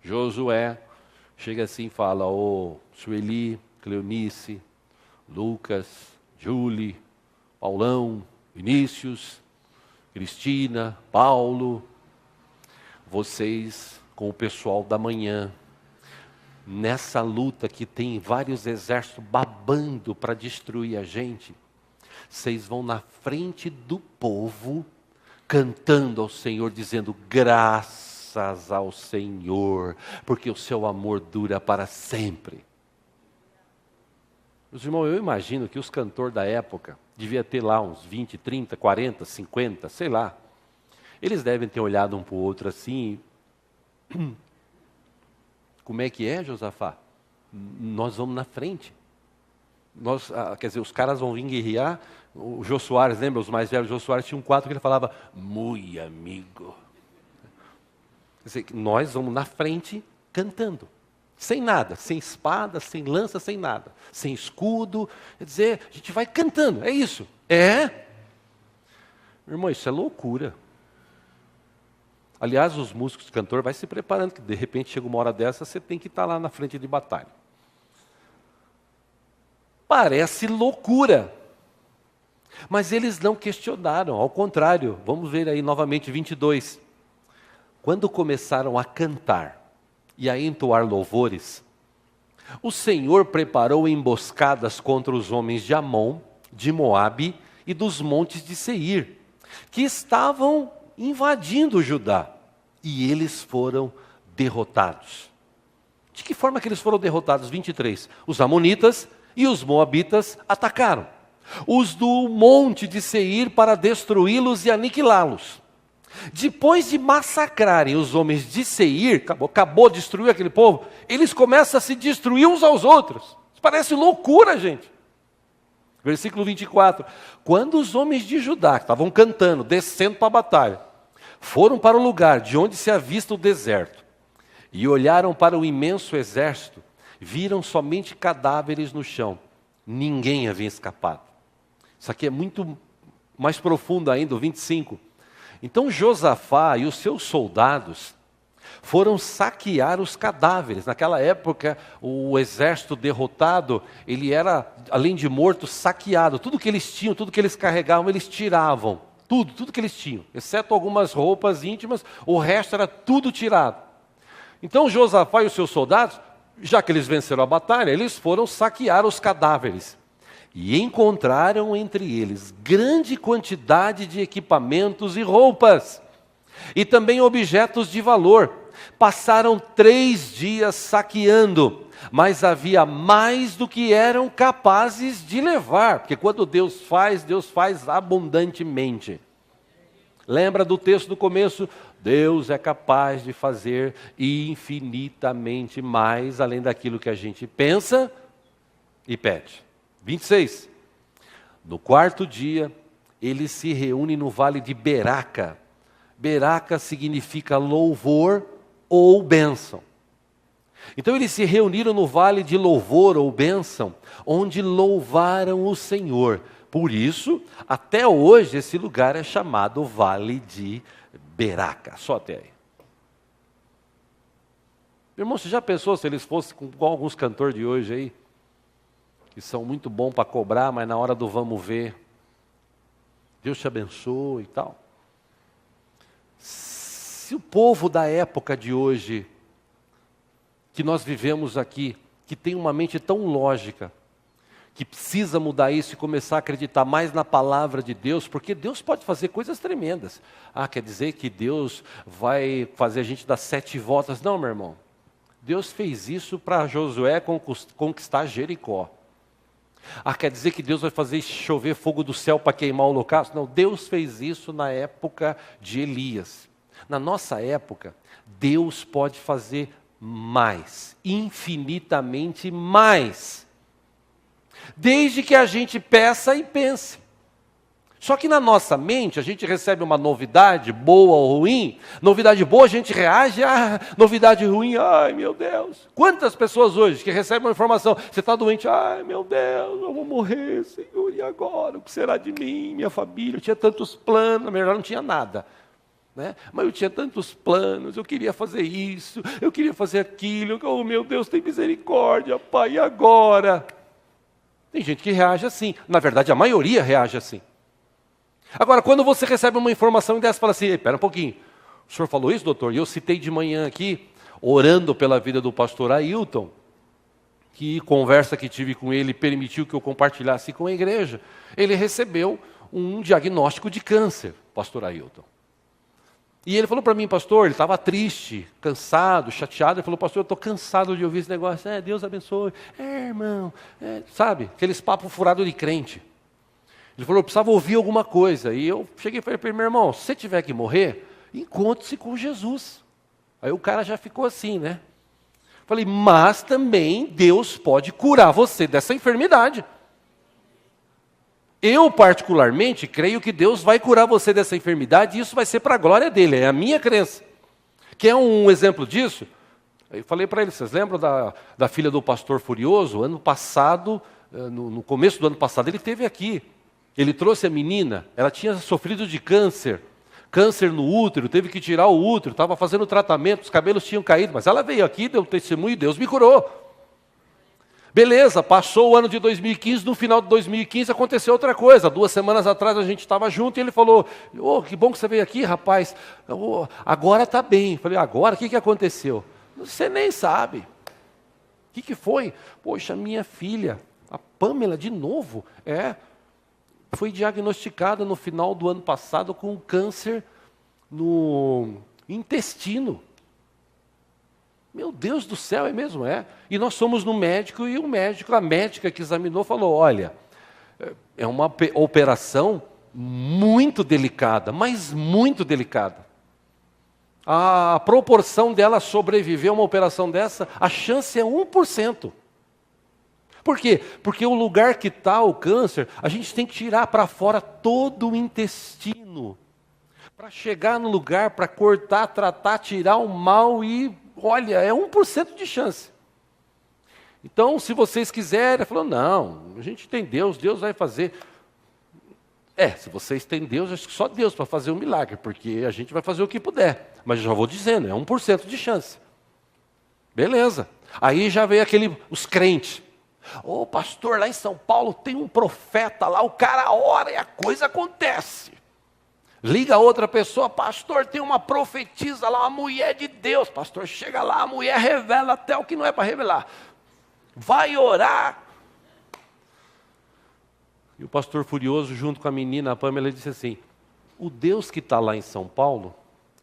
Josué chega assim e fala, Sueli, Cleonice, Lucas, Julie, Paulão, Vinícius, Cristina, Paulo, vocês com o pessoal da manhã, nessa luta que tem vários exércitos babando para destruir a gente, vocês vão na frente do povo, cantando ao Senhor, dizendo, graças ao Senhor, porque o seu amor dura para sempre. Meus irmãos, eu imagino que os cantores da época, devia ter lá uns 20, 30, 40, 50, sei lá. Eles devem ter olhado um para o outro assim. Como é que é, Josafá? Nós vamos na frente. Quer dizer, os caras vão vir guerrear. O Jô Soares, lembra? Os mais velhos, o Jô Soares tinha um quadro que ele falava, muito amigo. Quer dizer, nós vamos na frente cantando. Sem nada, sem espada, sem lança, sem nada. Sem escudo. Quer dizer, a gente vai cantando, é isso. Meu irmão, isso é loucura. Aliás, os músicos, cantores, vai se preparando, que de repente chega uma hora dessa, você tem que estar lá na frente de batalha. Parece loucura. Mas eles não questionaram, ao contrário. Vamos ver aí novamente 22. Quando começaram a cantar e a entoar louvores, o Senhor preparou emboscadas contra os homens de Amon, de Moabe e dos montes de Seir, que estavam invadindo Judá, e eles foram derrotados. De que forma que eles foram derrotados? 23. Os amonitas e os moabitas atacaram os do monte de Seir para destruí-los e aniquilá-los. Depois de massacrarem os homens de Seir, acabou de destruir aquele povo, eles começam a se destruir uns aos outros. Isso parece loucura, gente. Versículo 24. Quando os homens de Judá, que estavam cantando, descendo para a batalha, foram para o lugar de onde se avista o deserto, e olharam para o imenso exército, viram somente cadáveres no chão. Ninguém havia escapado. Isso aqui é muito mais profundo ainda, o 25. Então Josafá e os seus soldados foram saquear os cadáveres. Naquela época, o exército derrotado, ele era, além de morto, saqueado. Tudo que eles tinham, tudo que eles carregavam, eles tiravam. Tudo que eles tinham. Exceto algumas roupas íntimas, o resto era tudo tirado. Então Josafá e os seus soldados, já que eles venceram a batalha, eles foram saquear os cadáveres. E encontraram entre eles grande quantidade de equipamentos e roupas, e também objetos de valor. Passaram 3 dias saqueando, mas havia mais do que eram capazes de levar, porque quando Deus faz abundantemente. Lembra do texto do começo? Deus é capaz de fazer infinitamente mais, além daquilo que a gente pensa e pede. 26. No 4º dia, eles se reúnem no vale de Beraca. Beraca significa louvor ou bênção. Então eles se reuniram no vale de louvor ou bênção, onde louvaram o Senhor. Por isso, até hoje, esse lugar é chamado Vale de Beraca. Só até aí. Meu irmão, você já pensou se eles fossem com alguns cantores de hoje aí? Que são muito bons para cobrar, mas na hora do vamos ver, Deus te abençoe e tal. Se o povo da época de hoje, que nós vivemos aqui, que tem uma mente tão lógica, que precisa mudar isso e começar a acreditar mais na palavra de Deus, porque Deus pode fazer coisas tremendas. Quer dizer que Deus vai fazer a gente dar 7 voltas? Não, meu irmão. Deus fez isso para Josué conquistar Jericó. Quer dizer que Deus vai fazer chover fogo do céu para queimar o holocausto? Não, Deus fez isso na época de Elias. Na nossa época, Deus pode fazer mais, infinitamente mais. Desde que a gente peça e pense. Só que na nossa mente, a gente recebe uma novidade, boa ou ruim. Novidade boa, a gente reage, novidade ruim, ai meu Deus. Quantas pessoas hoje que recebem uma informação, você está doente, ai meu Deus, eu vou morrer, Senhor, e agora? O que será de mim, minha família? Eu tinha tantos planos, na verdade não tinha nada. Né? Mas eu tinha tantos planos, eu queria fazer isso, eu queria fazer aquilo, oh meu Deus, tem misericórdia, Pai, e agora? Tem gente que reage assim, na verdade a maioria reage assim. Agora, quando você recebe uma informação dessa, fala assim, espera um pouquinho, o senhor falou isso, doutor? E eu citei de manhã aqui, orando pela vida do pastor Ailton, que conversa que tive com ele permitiu que eu compartilhasse com a igreja. Ele recebeu um diagnóstico de câncer, pastor Ailton. E ele falou para mim, pastor, ele estava triste, cansado, chateado. Ele falou, pastor, eu estou cansado de ouvir esse negócio. Deus abençoe. Irmão, sabe, aqueles papos furados de crente. Ele falou, eu precisava ouvir alguma coisa. E eu cheguei e falei para ele, meu irmão, se você tiver que morrer, encontre-se com Jesus. Aí o cara já ficou assim, né? Falei, mas também Deus pode curar você dessa enfermidade. Eu, particularmente, creio que Deus vai curar você dessa enfermidade e isso vai ser para a glória dele, é a minha crença. Quer um exemplo disso? Eu falei para ele, vocês lembram da filha do pastor Furioso? Ano passado, no começo do ano passado, ele esteve aqui. Ele trouxe a menina, ela tinha sofrido de câncer no útero, teve que tirar o útero, estava fazendo tratamento, os cabelos tinham caído, mas ela veio aqui, deu testemunho e Deus me curou. Beleza, passou o ano de 2015, no final de 2015 aconteceu outra coisa. 2 semanas atrás a gente estava junto e ele falou, que bom que você veio aqui, rapaz, agora está bem. Eu falei, agora? O que aconteceu? Você nem sabe. O que foi? Poxa, minha filha, a Pamela, de novo, foi diagnosticada no final do ano passado com câncer no intestino. Meu Deus do céu, é mesmo? E nós fomos no médico e a médica que examinou falou, olha, é uma operação muito delicada, mas muito delicada. A proporção dela sobreviver a uma operação dessa, a chance é 1%. Por quê? Porque o lugar que está o câncer, a gente tem que tirar para fora todo o intestino. Para chegar no lugar, para cortar, tratar, tirar o mal e, olha, é 1% de chance. Então, se vocês quiserem, falou, não, a gente tem Deus, Deus vai fazer. Se vocês têm Deus, acho que só Deus para fazer um milagre, porque a gente vai fazer o que puder. Mas eu já vou dizendo, é 1% de chance. Beleza. Aí já veio os crentes. Pastor, lá em São Paulo tem um profeta lá, o cara ora e a coisa acontece. Liga a outra pessoa, pastor, tem uma profetisa lá, uma mulher de Deus. Pastor, chega lá, a mulher revela até o que não é para revelar. Vai orar. E o pastor Furioso, junto com a menina, a Pamela, disse assim, o Deus que está lá em São Paulo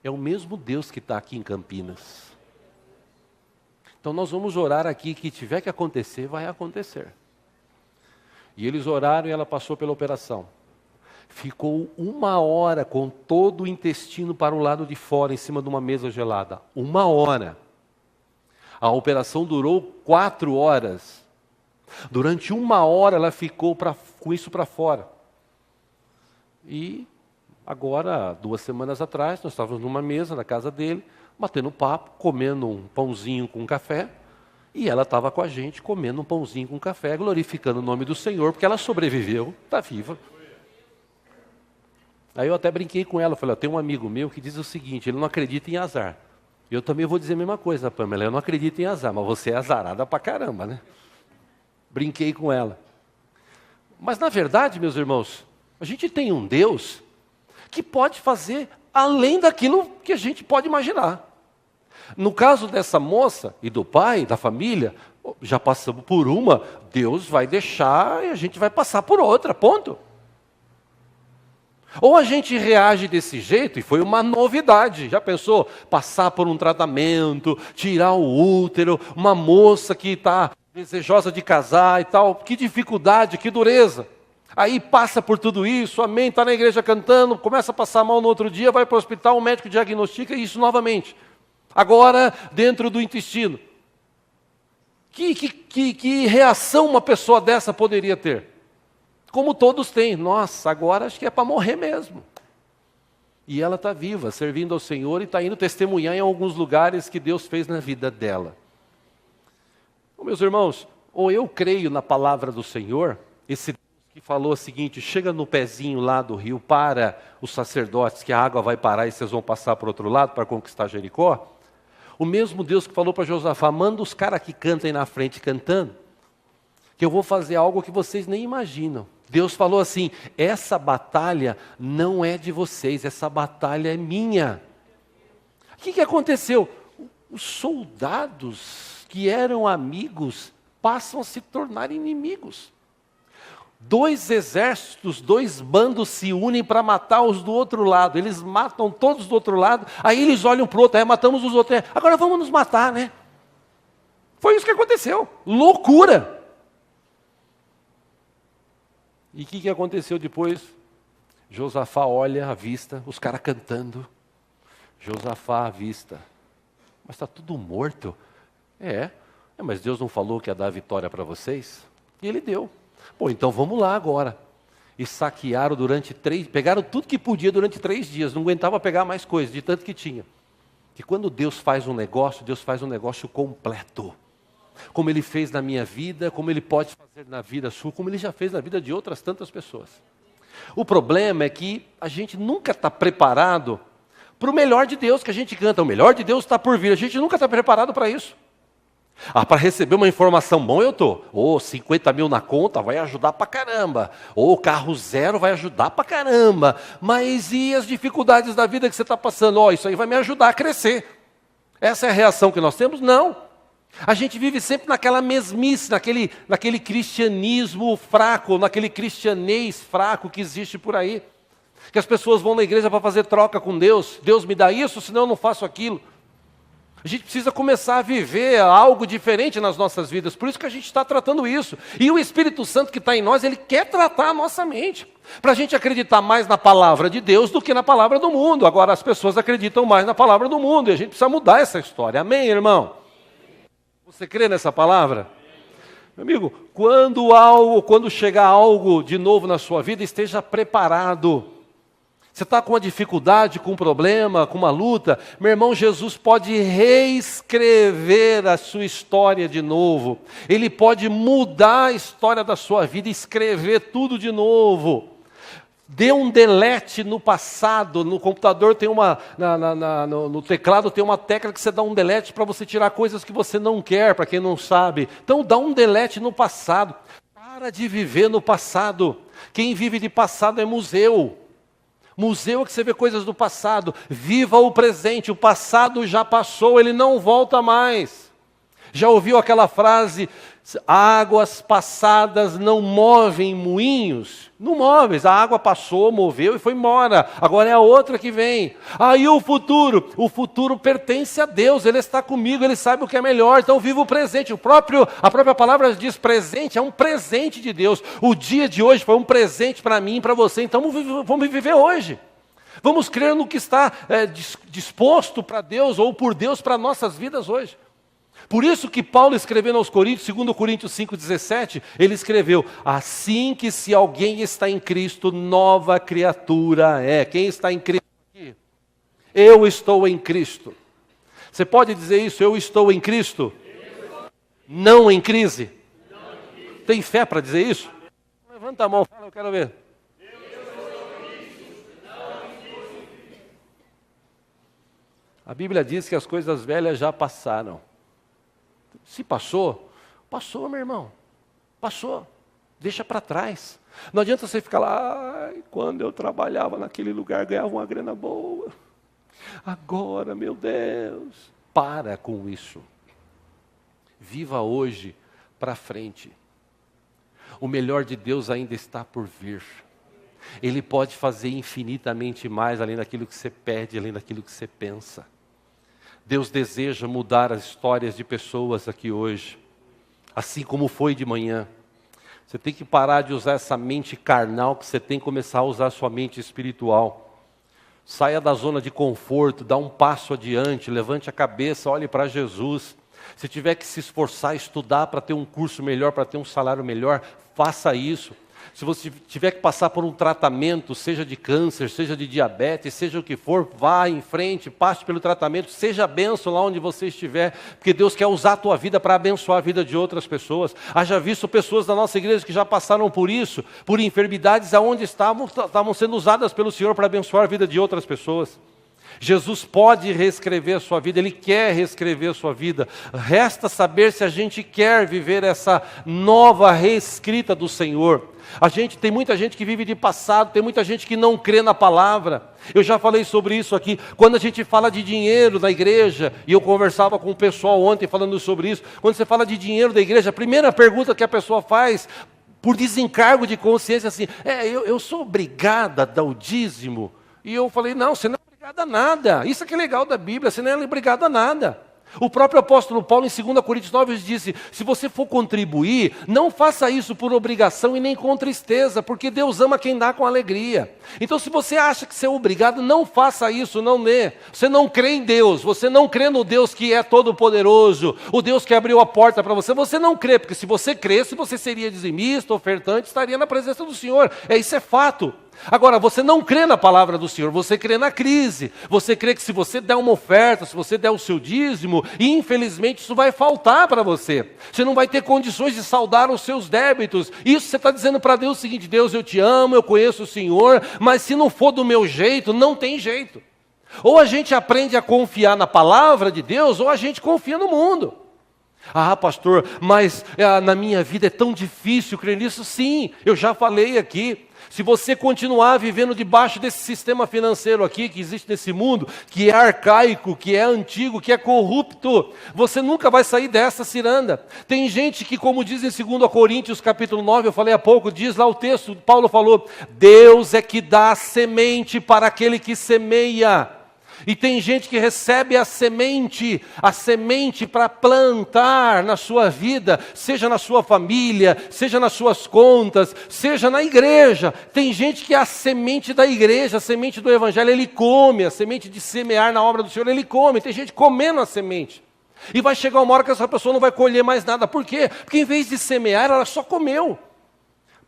é o mesmo Deus que está aqui em Campinas. Então nós vamos orar aqui, que tiver que acontecer, vai acontecer. E eles oraram e ela passou pela operação. Ficou 1 hora com todo o intestino para o lado de fora, em cima de uma mesa gelada. 1 hora. A operação durou 4 horas. Durante 1 hora ela ficou com isso para fora. E agora, 2 semanas atrás, nós estávamos numa mesa na casa dele, batendo papo, comendo um pãozinho com café, e ela estava com a gente comendo um pãozinho com café, glorificando o nome do Senhor, porque ela sobreviveu, está viva. Aí eu até brinquei com ela, falei, tem um amigo meu que diz o seguinte, ele não acredita em azar. Eu também vou dizer a mesma coisa, Pamela, eu não acredito em azar, mas você é azarada pra caramba, né? Brinquei com ela. Mas na verdade, meus irmãos, a gente tem um Deus que pode fazer além daquilo que a gente pode imaginar. No caso dessa moça e do pai, da família, já passamos por uma, Deus vai deixar e a gente vai passar por outra, ponto. Ou a gente reage desse jeito, e foi uma novidade, já pensou? Passar por um tratamento, tirar o útero, uma moça que está desejosa de casar e tal, que dificuldade, que dureza. Aí passa por tudo isso, amém, está na igreja cantando, começa a passar mal no outro dia, vai para o hospital, o médico diagnostica isso novamente. Agora, dentro do intestino. Que reação uma pessoa dessa poderia ter? como todos têm. Nossa, agora acho que é para morrer mesmo. E ela está viva, servindo ao Senhor e está indo testemunhar em alguns lugares que Deus fez na vida dela. Meus irmãos, ou eu creio na palavra do Senhor, esse Deus que falou o seguinte, chega no pezinho lá do rio, para os sacerdotes, que a água vai parar e vocês vão passar para o outro lado para conquistar Jericó. O mesmo Deus que falou para Josafá, manda os caras que cantem na frente cantando, que eu vou fazer algo que vocês nem imaginam. Deus falou assim, essa batalha não é de vocês, essa batalha é minha. O que aconteceu? Os soldados que eram amigos passam a se tornar inimigos. 2 exércitos, 2 bandos se unem para matar os do outro lado. Eles matam todos do outro lado, aí eles olham para o outro, matamos os outros. Agora vamos nos matar, né? Foi isso que aconteceu. Loucura! E o que aconteceu depois? Josafá olha à vista, os caras cantando. Josafá à vista. Mas está tudo morto. Mas Deus não falou que ia dar a vitória para vocês? E Ele deu. Pô, então vamos lá agora. E saquearam pegaram tudo que podia durante 3 dias. Não aguentava pegar mais coisas, de tanto que tinha. Que quando Deus faz um negócio, Deus faz um negócio completo. Como Ele fez na minha vida, como Ele pode fazer na vida sua, como Ele já fez na vida de outras tantas pessoas. O problema é que a gente nunca está preparado para o melhor de Deus que a gente canta. O melhor de Deus está por vir. A gente nunca está preparado para isso. Para receber uma informação bom eu estou. 50 mil na conta vai ajudar para caramba. Carro zero vai ajudar para caramba. Mas e as dificuldades da vida que você está passando? Isso aí vai me ajudar a crescer. Essa é a reação que nós temos? Não. A gente vive sempre naquela mesmice, naquele cristianismo fraco, naquele cristianês fraco que existe por aí. Que as pessoas vão na igreja para fazer troca com Deus. Deus me dá isso, senão eu não faço aquilo. A gente precisa começar a viver algo diferente nas nossas vidas. Por isso que a gente está tratando isso. E o Espírito Santo que está em nós, ele quer tratar a nossa mente. Para a gente acreditar mais na palavra de Deus do que na palavra do mundo. Agora as pessoas acreditam mais na palavra do mundo. E a gente precisa mudar essa história. Amém, irmão? Você crê nessa palavra? Meu amigo, quando chegar algo de novo na sua vida, esteja preparado. Você está com uma dificuldade, com um problema, com uma luta, meu irmão, Jesus pode reescrever a sua história de novo. Ele pode mudar a história da sua vida, escrever tudo de novo. Dê um delete no passado. No computador tem no teclado tem uma tecla que você dá um delete para você tirar coisas que você não quer, para quem não sabe. Então dá um delete no passado. Para de viver no passado. Quem vive de passado é museu. Museu é que você vê coisas do passado. Viva o presente. O passado já passou, ele não volta mais. Já ouviu aquela frase? Águas passadas não movem moinhos? Não move, a água passou, moveu e foi embora. Agora é a outra que vem. E o futuro? O futuro pertence a Deus, Ele está comigo, Ele sabe o que é melhor. Então viva o presente. A própria palavra diz presente, é um presente de Deus. O dia de hoje foi um presente para mim e para você. Então vamos viver hoje. Vamos crer no que está disposto para Deus ou por Deus para nossas vidas hoje. Por isso que Paulo escrevendo aos Coríntios, 2 Coríntios 5,17, ele escreveu, assim que se alguém está em Cristo, nova criatura é. Quem está em Cristo aqui? Eu estou em Cristo. Você pode dizer isso, eu estou em Cristo? Não em crise? Tem fé para dizer isso? Levanta a mão, fala, eu quero ver. A Bíblia diz que as coisas velhas já passaram. Se passou, passou, meu irmão. Passou. Deixa para trás. Não adianta você ficar lá, quando eu trabalhava naquele lugar, ganhava uma grana boa. Agora, meu Deus. Para com isso. Viva hoje para frente. O melhor de Deus ainda está por vir. Ele pode fazer infinitamente mais, além daquilo que você pede, além daquilo que você pensa. Deus deseja mudar as histórias de pessoas aqui hoje, assim como foi de manhã. Você tem que parar de usar essa mente carnal, que você tem que começar a usar a sua mente espiritual. Saia da zona de conforto, dá um passo adiante, levante a cabeça, olhe para Jesus. Se tiver que se esforçar, estudar para ter um curso melhor, para ter um salário melhor, faça isso. Se você tiver que passar por um tratamento, seja de câncer, seja de diabetes, seja o que for, vá em frente, passe pelo tratamento, seja bênção lá onde você estiver, porque Deus quer usar a tua vida para abençoar a vida de outras pessoas. Haja visto pessoas da nossa igreja que já passaram por isso, por enfermidades aonde estavam sendo usadas pelo Senhor para abençoar a vida de outras pessoas. Jesus pode reescrever a sua vida, Ele quer reescrever a sua vida. Resta saber se a gente quer viver essa nova reescrita do Senhor. Tem muita gente que vive de passado, tem muita gente que não crê na palavra. Eu já falei sobre isso aqui. Quando a gente fala de dinheiro da igreja, e eu conversava com o pessoal ontem falando sobre isso, quando você fala de dinheiro da igreja, a primeira pergunta que a pessoa faz, por desencargo de consciência, assim, eu sou obrigada a dar o dízimo? E eu falei, não, você não é obrigado a nada. Isso é que é legal da Bíblia, você não é obrigado a nada. O próprio apóstolo Paulo, em 2 Coríntios 9, disse, se você for contribuir, não faça isso por obrigação e nem com tristeza, porque Deus ama quem dá com alegria. Então, se você acha que você é obrigado, não faça isso, não dê. Você não crê em Deus, você não crê no Deus que é todo-poderoso, o Deus que abriu a porta para você, você não crê, porque se você cresce, você seria dizimista, ofertante, estaria na presença do Senhor. Isso é fato. Agora, você não crê na palavra do Senhor, você crê na crise. Você crê que se você der uma oferta, se você der o seu dízimo, infelizmente isso vai faltar para você. Você não vai ter condições de saldar os seus débitos. Isso você está dizendo para Deus o seguinte, Deus, eu te amo, eu conheço o Senhor, mas se não for do meu jeito, não tem jeito. Ou a gente aprende a confiar na palavra de Deus, ou a gente confia no mundo. Ah, pastor, mas na minha vida é tão difícil crer nisso. Sim, eu já falei aqui. Se você continuar vivendo debaixo desse sistema financeiro aqui, que existe nesse mundo, que é arcaico, que é antigo, que é corrupto, você nunca vai sair dessa ciranda. Tem gente que, como diz em 2 Coríntios capítulo 9, eu falei há pouco, diz lá o texto, Paulo falou, Deus é que dá a semente para aquele que semeia. E tem gente que recebe a semente para plantar na sua vida, seja na sua família, seja nas suas contas, seja na igreja. Tem gente que a semente da igreja, a semente do evangelho, ele come, a semente de semear na obra do Senhor, ele come. Tem gente comendo a semente. E vai chegar uma hora que essa pessoa não vai colher mais nada. Por quê? Porque em vez de semear, ela só comeu.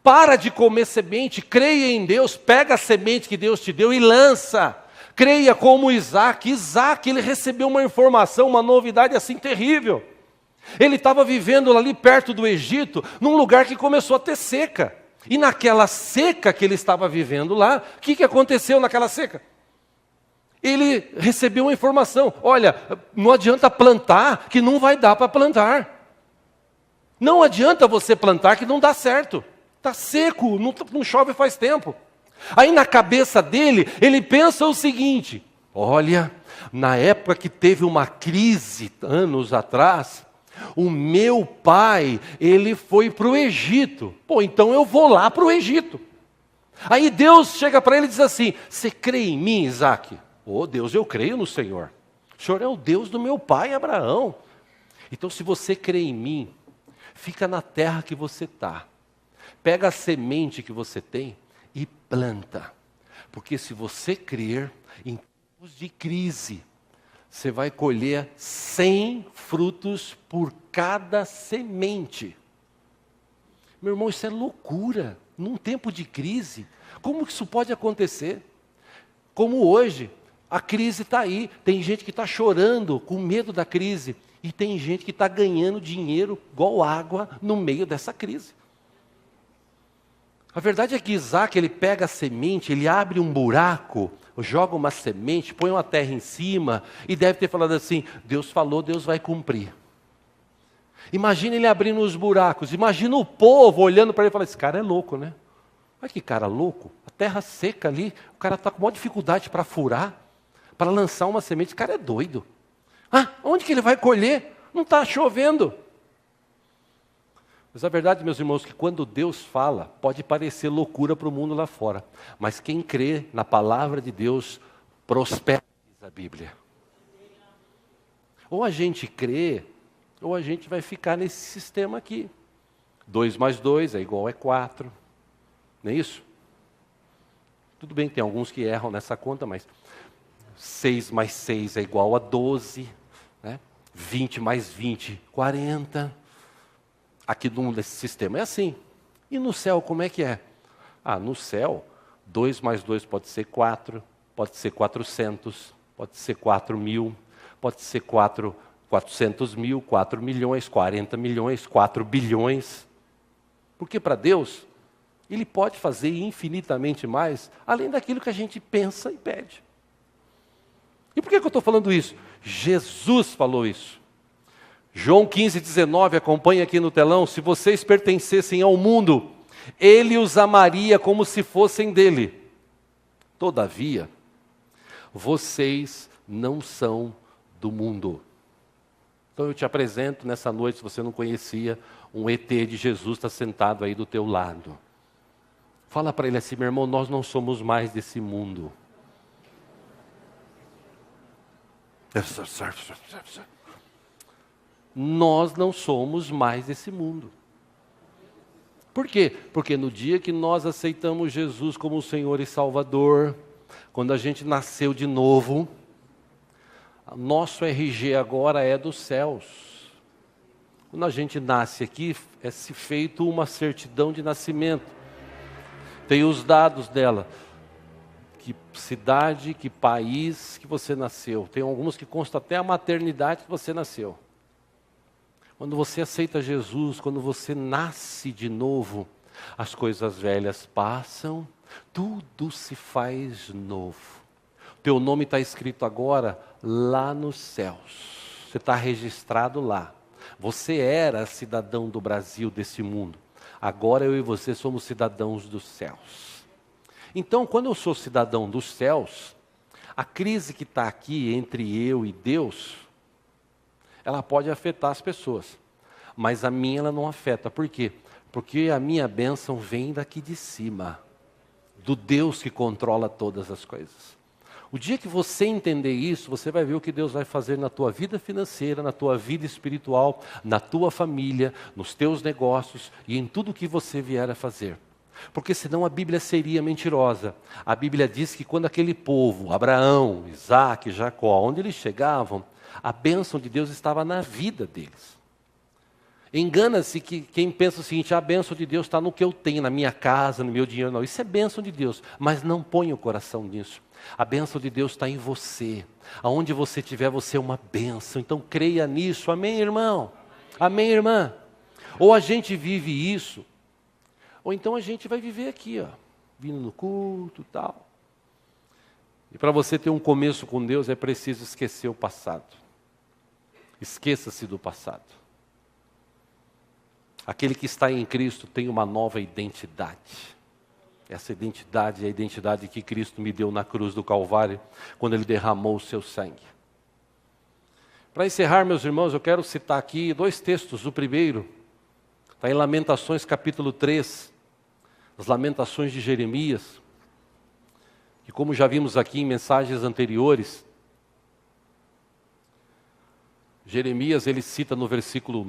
Para de comer semente, creia em Deus, pega a semente que Deus te deu e lança. Creia como Isaac. Isaac, ele recebeu uma informação, uma novidade assim terrível. Ele estava vivendo ali perto do Egito, num lugar que começou a ter seca. E naquela seca que ele estava vivendo lá, o que aconteceu naquela seca? Ele recebeu uma informação, olha, não adianta plantar, que não vai dar para plantar. Não adianta você plantar, que não dá certo. Está seco, não chove faz tempo. Aí na cabeça dele, ele pensa o seguinte, olha, na época que teve uma crise, anos atrás, o meu pai, ele foi para o Egito. Pô, então eu vou lá para o Egito. Aí Deus chega para ele e diz assim, você crê em mim, Isaac? Oh Deus, eu creio no Senhor. O Senhor é o Deus do meu pai, Abraão. Então se você crê em mim, fica na terra que você está. Pega a semente que você tem, e planta, porque se você crer, em tempos de crise, você vai colher 100 frutos por cada semente. Meu irmão, isso é loucura, num tempo de crise, como que isso pode acontecer? Como hoje, a crise está aí, tem gente que está chorando com medo da crise, e tem gente que está ganhando dinheiro igual água no meio dessa crise. A verdade é que Isaac, ele pega a semente, ele abre um buraco, joga uma semente, põe uma terra em cima, e deve ter falado assim, Deus falou, Deus vai cumprir. Imagina ele abrindo os buracos, imagina o povo olhando para ele e falando, esse cara é louco, né? Olha que cara louco, a terra seca ali, o cara está com maior dificuldade para furar, para lançar uma semente, esse cara é doido. Ah, onde que ele vai colher? Não está chovendo. Mas a verdade, meus irmãos, que quando Deus fala, pode parecer loucura para o mundo lá fora. Mas quem crê na palavra de Deus, prospera, diz a Bíblia. Ou a gente crê, ou a gente vai ficar nesse sistema aqui. 2 mais 2 é igual a 4. Não é isso? Tudo bem, tem alguns que erram nessa conta, mas 6 mais 6 é igual a 12. Né? 20 mais 20, 40. Aqui nesse sistema é assim. E no céu, como é que é? No céu, 2 mais 2 pode ser 4, pode ser 400, pode ser 4.000, pode ser 400 mil, 4 milhões, 40 milhões, 4 bilhões. Porque para Deus, Ele pode fazer infinitamente mais, além daquilo que a gente pensa e pede. E por que eu estou falando isso? Jesus falou isso. João 15:19, acompanha aqui no telão. Se vocês pertencessem ao mundo, Ele os amaria como se fossem dele. Todavia, vocês não são do mundo. Então eu te apresento nessa noite, se você não conhecia, um ET de Jesus está sentado aí do teu lado. Fala para ele assim: meu irmão, nós não somos mais desse mundo. Nós não somos mais desse mundo. Por quê? Porque no dia que nós aceitamos Jesus como o Senhor e Salvador, quando a gente nasceu de novo, nosso RG agora é dos céus. Quando a gente nasce aqui, é-se feito uma certidão de nascimento. Tem os dados dela. Que cidade, que país que você nasceu. Tem alguns que constam até a maternidade que você nasceu. Quando você aceita Jesus, quando você nasce de novo, as coisas velhas passam, tudo se faz novo. Teu nome está escrito agora lá nos céus. Você está registrado lá. Você era cidadão do Brasil, desse mundo. Agora eu e você somos cidadãos dos céus. Então, quando eu sou cidadão dos céus, a crise que está aqui entre eu e Deus, ela pode afetar as pessoas, mas a minha ela não afeta. Por quê? Porque a minha bênção vem daqui de cima, do Deus que controla todas as coisas. O dia que você entender isso, você vai ver o que Deus vai fazer na tua vida financeira, na tua vida espiritual, na tua família, nos teus negócios e em tudo que você vier a fazer. Porque senão a Bíblia seria mentirosa. A Bíblia diz que quando aquele povo, Abraão, Isaac, Jacó, onde eles chegavam, a bênção de Deus estava na vida deles. Engana-se que quem pensa o seguinte: a bênção de Deus está no que eu tenho, na minha casa, no meu dinheiro. Não, isso é bênção de Deus, mas não põe o coração nisso. A bênção de Deus está em você. Aonde você estiver, você é uma bênção. Então creia nisso, amém, irmão? Amém, irmã? Ou a gente vive isso, ou então a gente vai viver aqui, vindo no culto e tal. E para você ter um começo com Deus, é preciso esquecer o passado. Esqueça-se do passado. Aquele que está em Cristo tem uma nova identidade. Essa identidade é a identidade que Cristo me deu na cruz do Calvário, quando Ele derramou o seu sangue. Para encerrar, meus irmãos, eu quero citar aqui 2 textos. O primeiro está em Lamentações capítulo 3, as Lamentações de Jeremias, que, como já vimos aqui em mensagens anteriores, Jeremias ele cita no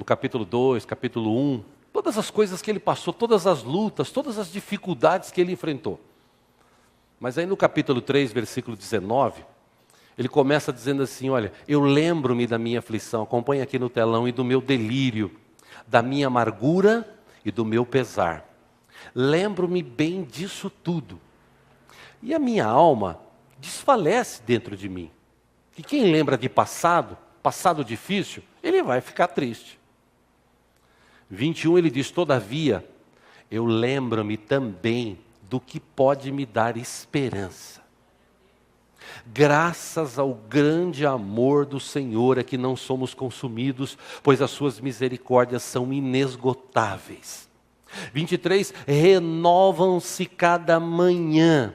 capítulo 2, capítulo 1, todas as coisas que ele passou, todas as lutas, todas as dificuldades que ele enfrentou. Mas aí no capítulo 3, versículo 19, ele começa dizendo assim: olha, eu lembro-me da minha aflição, acompanha aqui no telão, e do meu delírio, da minha amargura e do meu pesar. Lembro-me bem disso tudo. E a minha alma desfalece dentro de mim. E quem lembra de passado difícil, ele vai ficar triste. 21 ele diz: todavia, eu lembro-me também do que pode me dar esperança. Graças ao grande amor do Senhor é que não somos consumidos, pois as suas misericórdias são inesgotáveis. 23, renovam-se cada manhã,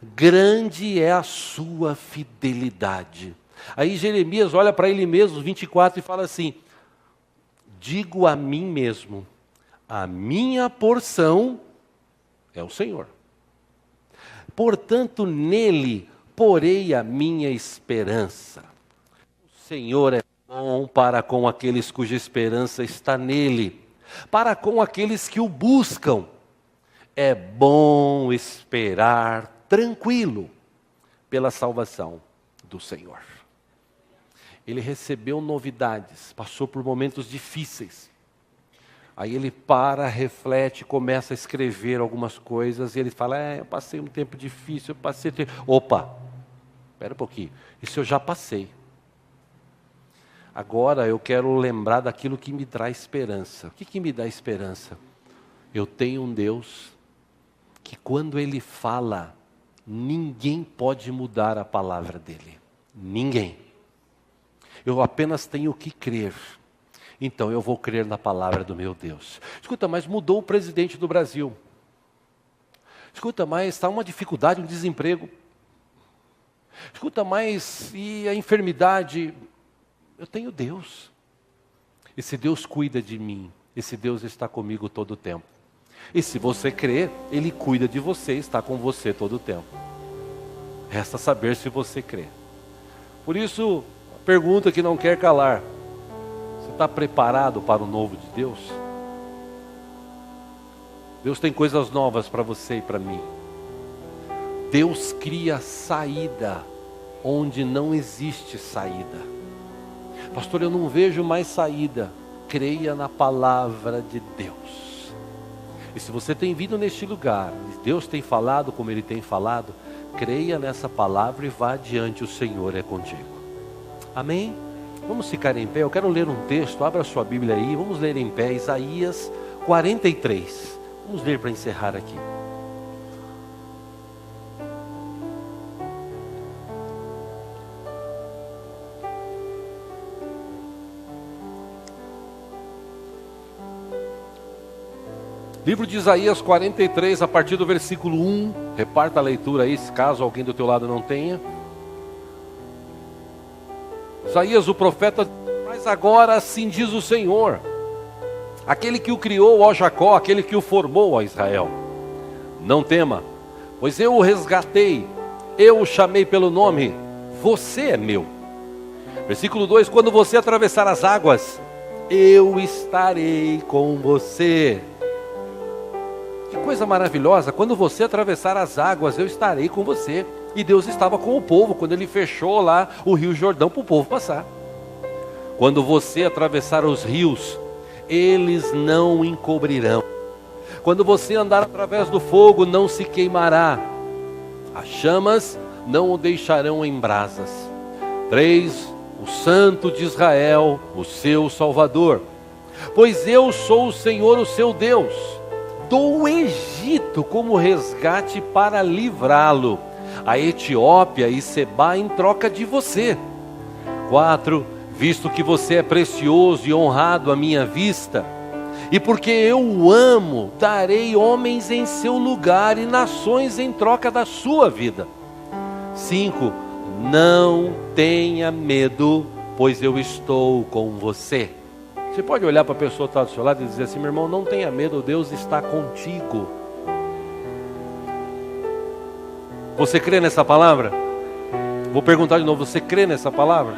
grande é a sua fidelidade. Aí Jeremias olha para ele mesmo, 24, e fala assim: digo a mim mesmo, a minha porção é o Senhor. Portanto, nele porei a minha esperança. O Senhor é bom para com aqueles cuja esperança está nele, para com aqueles que o buscam. É bom esperar tranquilo pela salvação do Senhor. Ele recebeu novidades, passou por momentos difíceis. Aí ele para, reflete, começa a escrever algumas coisas, e ele fala, eu passei um tempo difícil, Opa, espera um pouquinho, isso eu já passei. Agora eu quero lembrar daquilo que me traz esperança. O que me dá esperança? Eu tenho um Deus que quando Ele fala, ninguém pode mudar a palavra dEle. Ninguém. Eu apenas tenho que crer. Então eu vou crer na palavra do meu Deus. Escuta, mas mudou o presidente do Brasil. Escuta, mas está uma dificuldade, um desemprego. Escuta, mas e a enfermidade? Eu tenho Deus. Esse Deus cuida de mim. Esse Deus está comigo todo o tempo. E se você crer, Ele cuida de você, está com você todo o tempo. Resta saber se você crê. Por isso, a pergunta que não quer calar. Você está preparado para o novo de Deus? Deus tem coisas novas para você e para mim. Deus cria saída onde não existe saída. Pastor, eu não vejo mais saída. Creia na palavra de Deus. E se você tem vindo neste lugar, Deus tem falado como Ele tem falado, creia nessa palavra e vá adiante, o Senhor é contigo. Amém? Vamos ficar em pé, eu quero ler um texto, abra sua Bíblia aí, vamos ler em pé, Isaías 43. Vamos ler para encerrar aqui. Livro de Isaías 43, a partir do versículo 1, reparta a leitura aí, caso alguém do teu lado não tenha. Isaías, o profeta, mas agora assim diz o Senhor, aquele que o criou, ó Jacó, aquele que o formou, ó Israel. Não tema, pois eu o resgatei, eu o chamei pelo nome, você é meu. Versículo 2, quando você atravessar as águas, eu estarei com você. Que coisa maravilhosa, quando você atravessar as águas, eu estarei com você. E Deus estava com o povo, quando Ele fechou lá o rio Jordão para o povo passar. Quando você atravessar os rios, eles não encobrirão. Quando você andar através do fogo, não se queimará. As chamas não o deixarão em brasas. 3, o Santo de Israel, o seu Salvador. Pois eu sou o Senhor, o seu Deus. Dou o Egito como resgate para livrá-lo, a Etiópia e Sebá em troca de você. 4, visto que você é precioso e honrado à minha vista, e porque eu o amo, darei homens em seu lugar e nações em troca da sua vida. 5, não tenha medo, pois eu estou com você. Você pode olhar para a pessoa que está do seu lado e dizer assim, meu irmão, não tenha medo, Deus está contigo. Você crê nessa palavra? Vou perguntar de novo, você crê nessa palavra?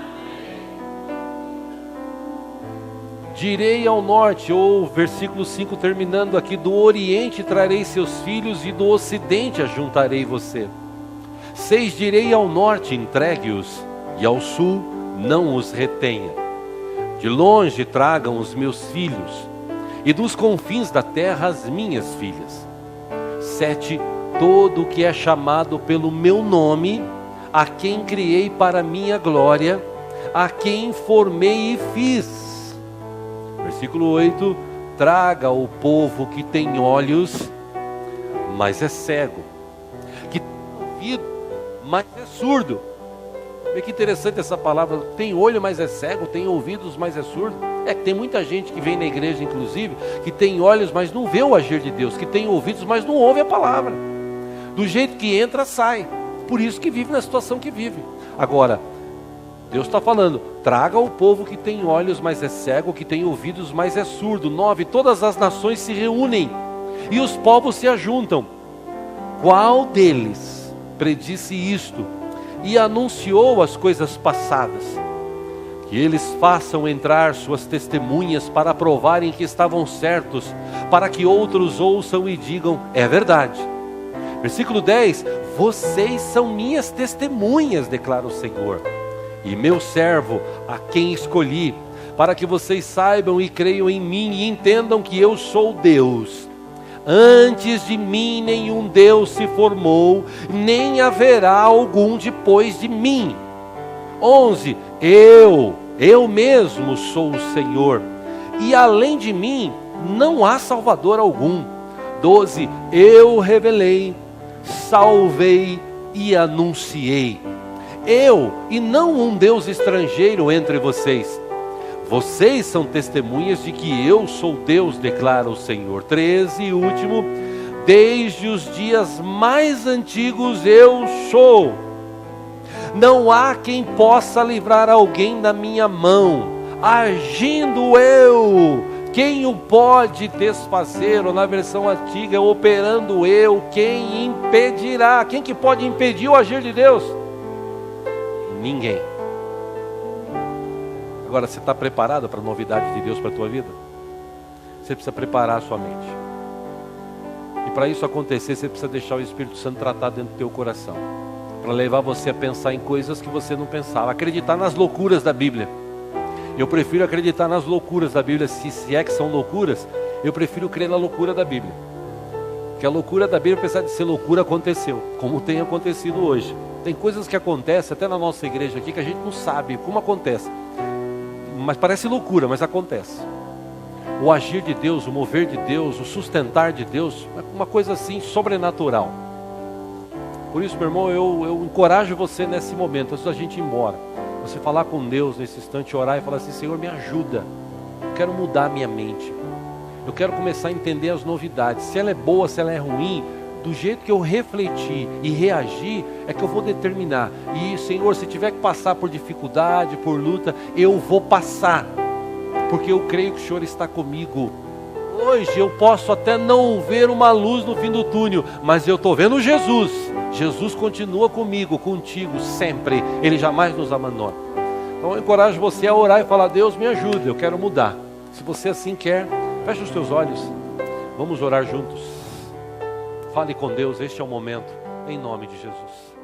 Direi ao norte, ou versículo 5 terminando aqui, do oriente trarei seus filhos e do ocidente ajuntarei você. 6, direi ao norte, entregue-os, e ao sul não os retenha. De longe tragam os meus filhos, e dos confins da terra as minhas filhas. 7, todo o que é chamado pelo meu nome, a quem criei para minha glória, a quem formei e fiz. Versículo 8, traga o povo que tem olhos, mas é cego, que tem ouvido, mas é surdo. Vê que interessante essa palavra, tem olho, mas é cego, tem ouvidos, mas é surdo. É que tem muita gente que vem na igreja, inclusive, que tem olhos, mas não vê o agir de Deus, que tem ouvidos, mas não ouve a palavra. Do jeito que entra, sai. Por isso que vive na situação que vive. Agora, Deus está falando, traga o povo que tem olhos, mas é cego, que tem ouvidos, mas é surdo. 9, todas as nações se reúnem, e os povos se ajuntam. Qual deles predisse isto? E anunciou as coisas passadas, que eles façam entrar suas testemunhas para provarem que estavam certos, para que outros ouçam e digam, é verdade. Versículo 10, vocês são minhas testemunhas, declara o Senhor, e meu servo, a quem escolhi, para que vocês saibam e creiam em mim e entendam que eu sou Deus. Antes de mim nenhum Deus se formou, nem haverá algum depois de mim. 11. Eu mesmo sou o Senhor, e além de mim não há Salvador algum. 12. Eu revelei, salvei e anunciei. Eu, e não um Deus estrangeiro entre vocês. Vocês são testemunhas de que eu sou Deus, declara o Senhor. 13 e último. Desde os dias mais antigos eu sou. Não há quem possa livrar alguém da minha mão. Agindo eu, quem o pode desfazer? Ou na versão antiga, operando eu, quem impedirá? Quem que pode impedir o agir de Deus? Ninguém. Agora, você está preparado para a novidade de Deus para a tua vida? Você precisa preparar a sua mente. E para isso acontecer, você precisa deixar o Espírito Santo tratar dentro do teu coração, para levar você a pensar em coisas que você não pensava, acreditar nas loucuras da Bíblia. Eu prefiro acreditar nas loucuras da Bíblia, se é que são loucuras, eu prefiro crer na loucura da Bíblia. Porque a loucura da Bíblia, apesar de ser loucura, aconteceu, como tem acontecido hoje. Tem coisas que acontecem até na nossa igreja aqui que a gente não sabe como acontece. Mas parece loucura, mas acontece. O agir de Deus, o mover de Deus, o sustentar de Deus, é uma coisa assim sobrenatural. Por isso, meu irmão, eu encorajo você nesse momento, antes da gente ir embora, você falar com Deus nesse instante, orar e falar assim: Senhor, me ajuda, eu quero mudar a minha mente, eu quero começar a entender as novidades, se ela é boa, se ela é ruim, do jeito que eu refletir e reagir, é que eu vou determinar. E Senhor, se tiver que passar por dificuldade, por luta, eu vou passar, porque eu creio que o Senhor está comigo. Hoje eu posso até não ver uma luz no fim do túnel, mas eu estou vendo Jesus. Jesus continua comigo, contigo, sempre. Ele jamais nos abandona. Então eu encorajo você a orar e falar: Deus, me ajuda, eu quero mudar. Se você assim quer, feche os teus olhos. Vamos orar juntos. Fale com Deus, este é o momento, em nome de Jesus.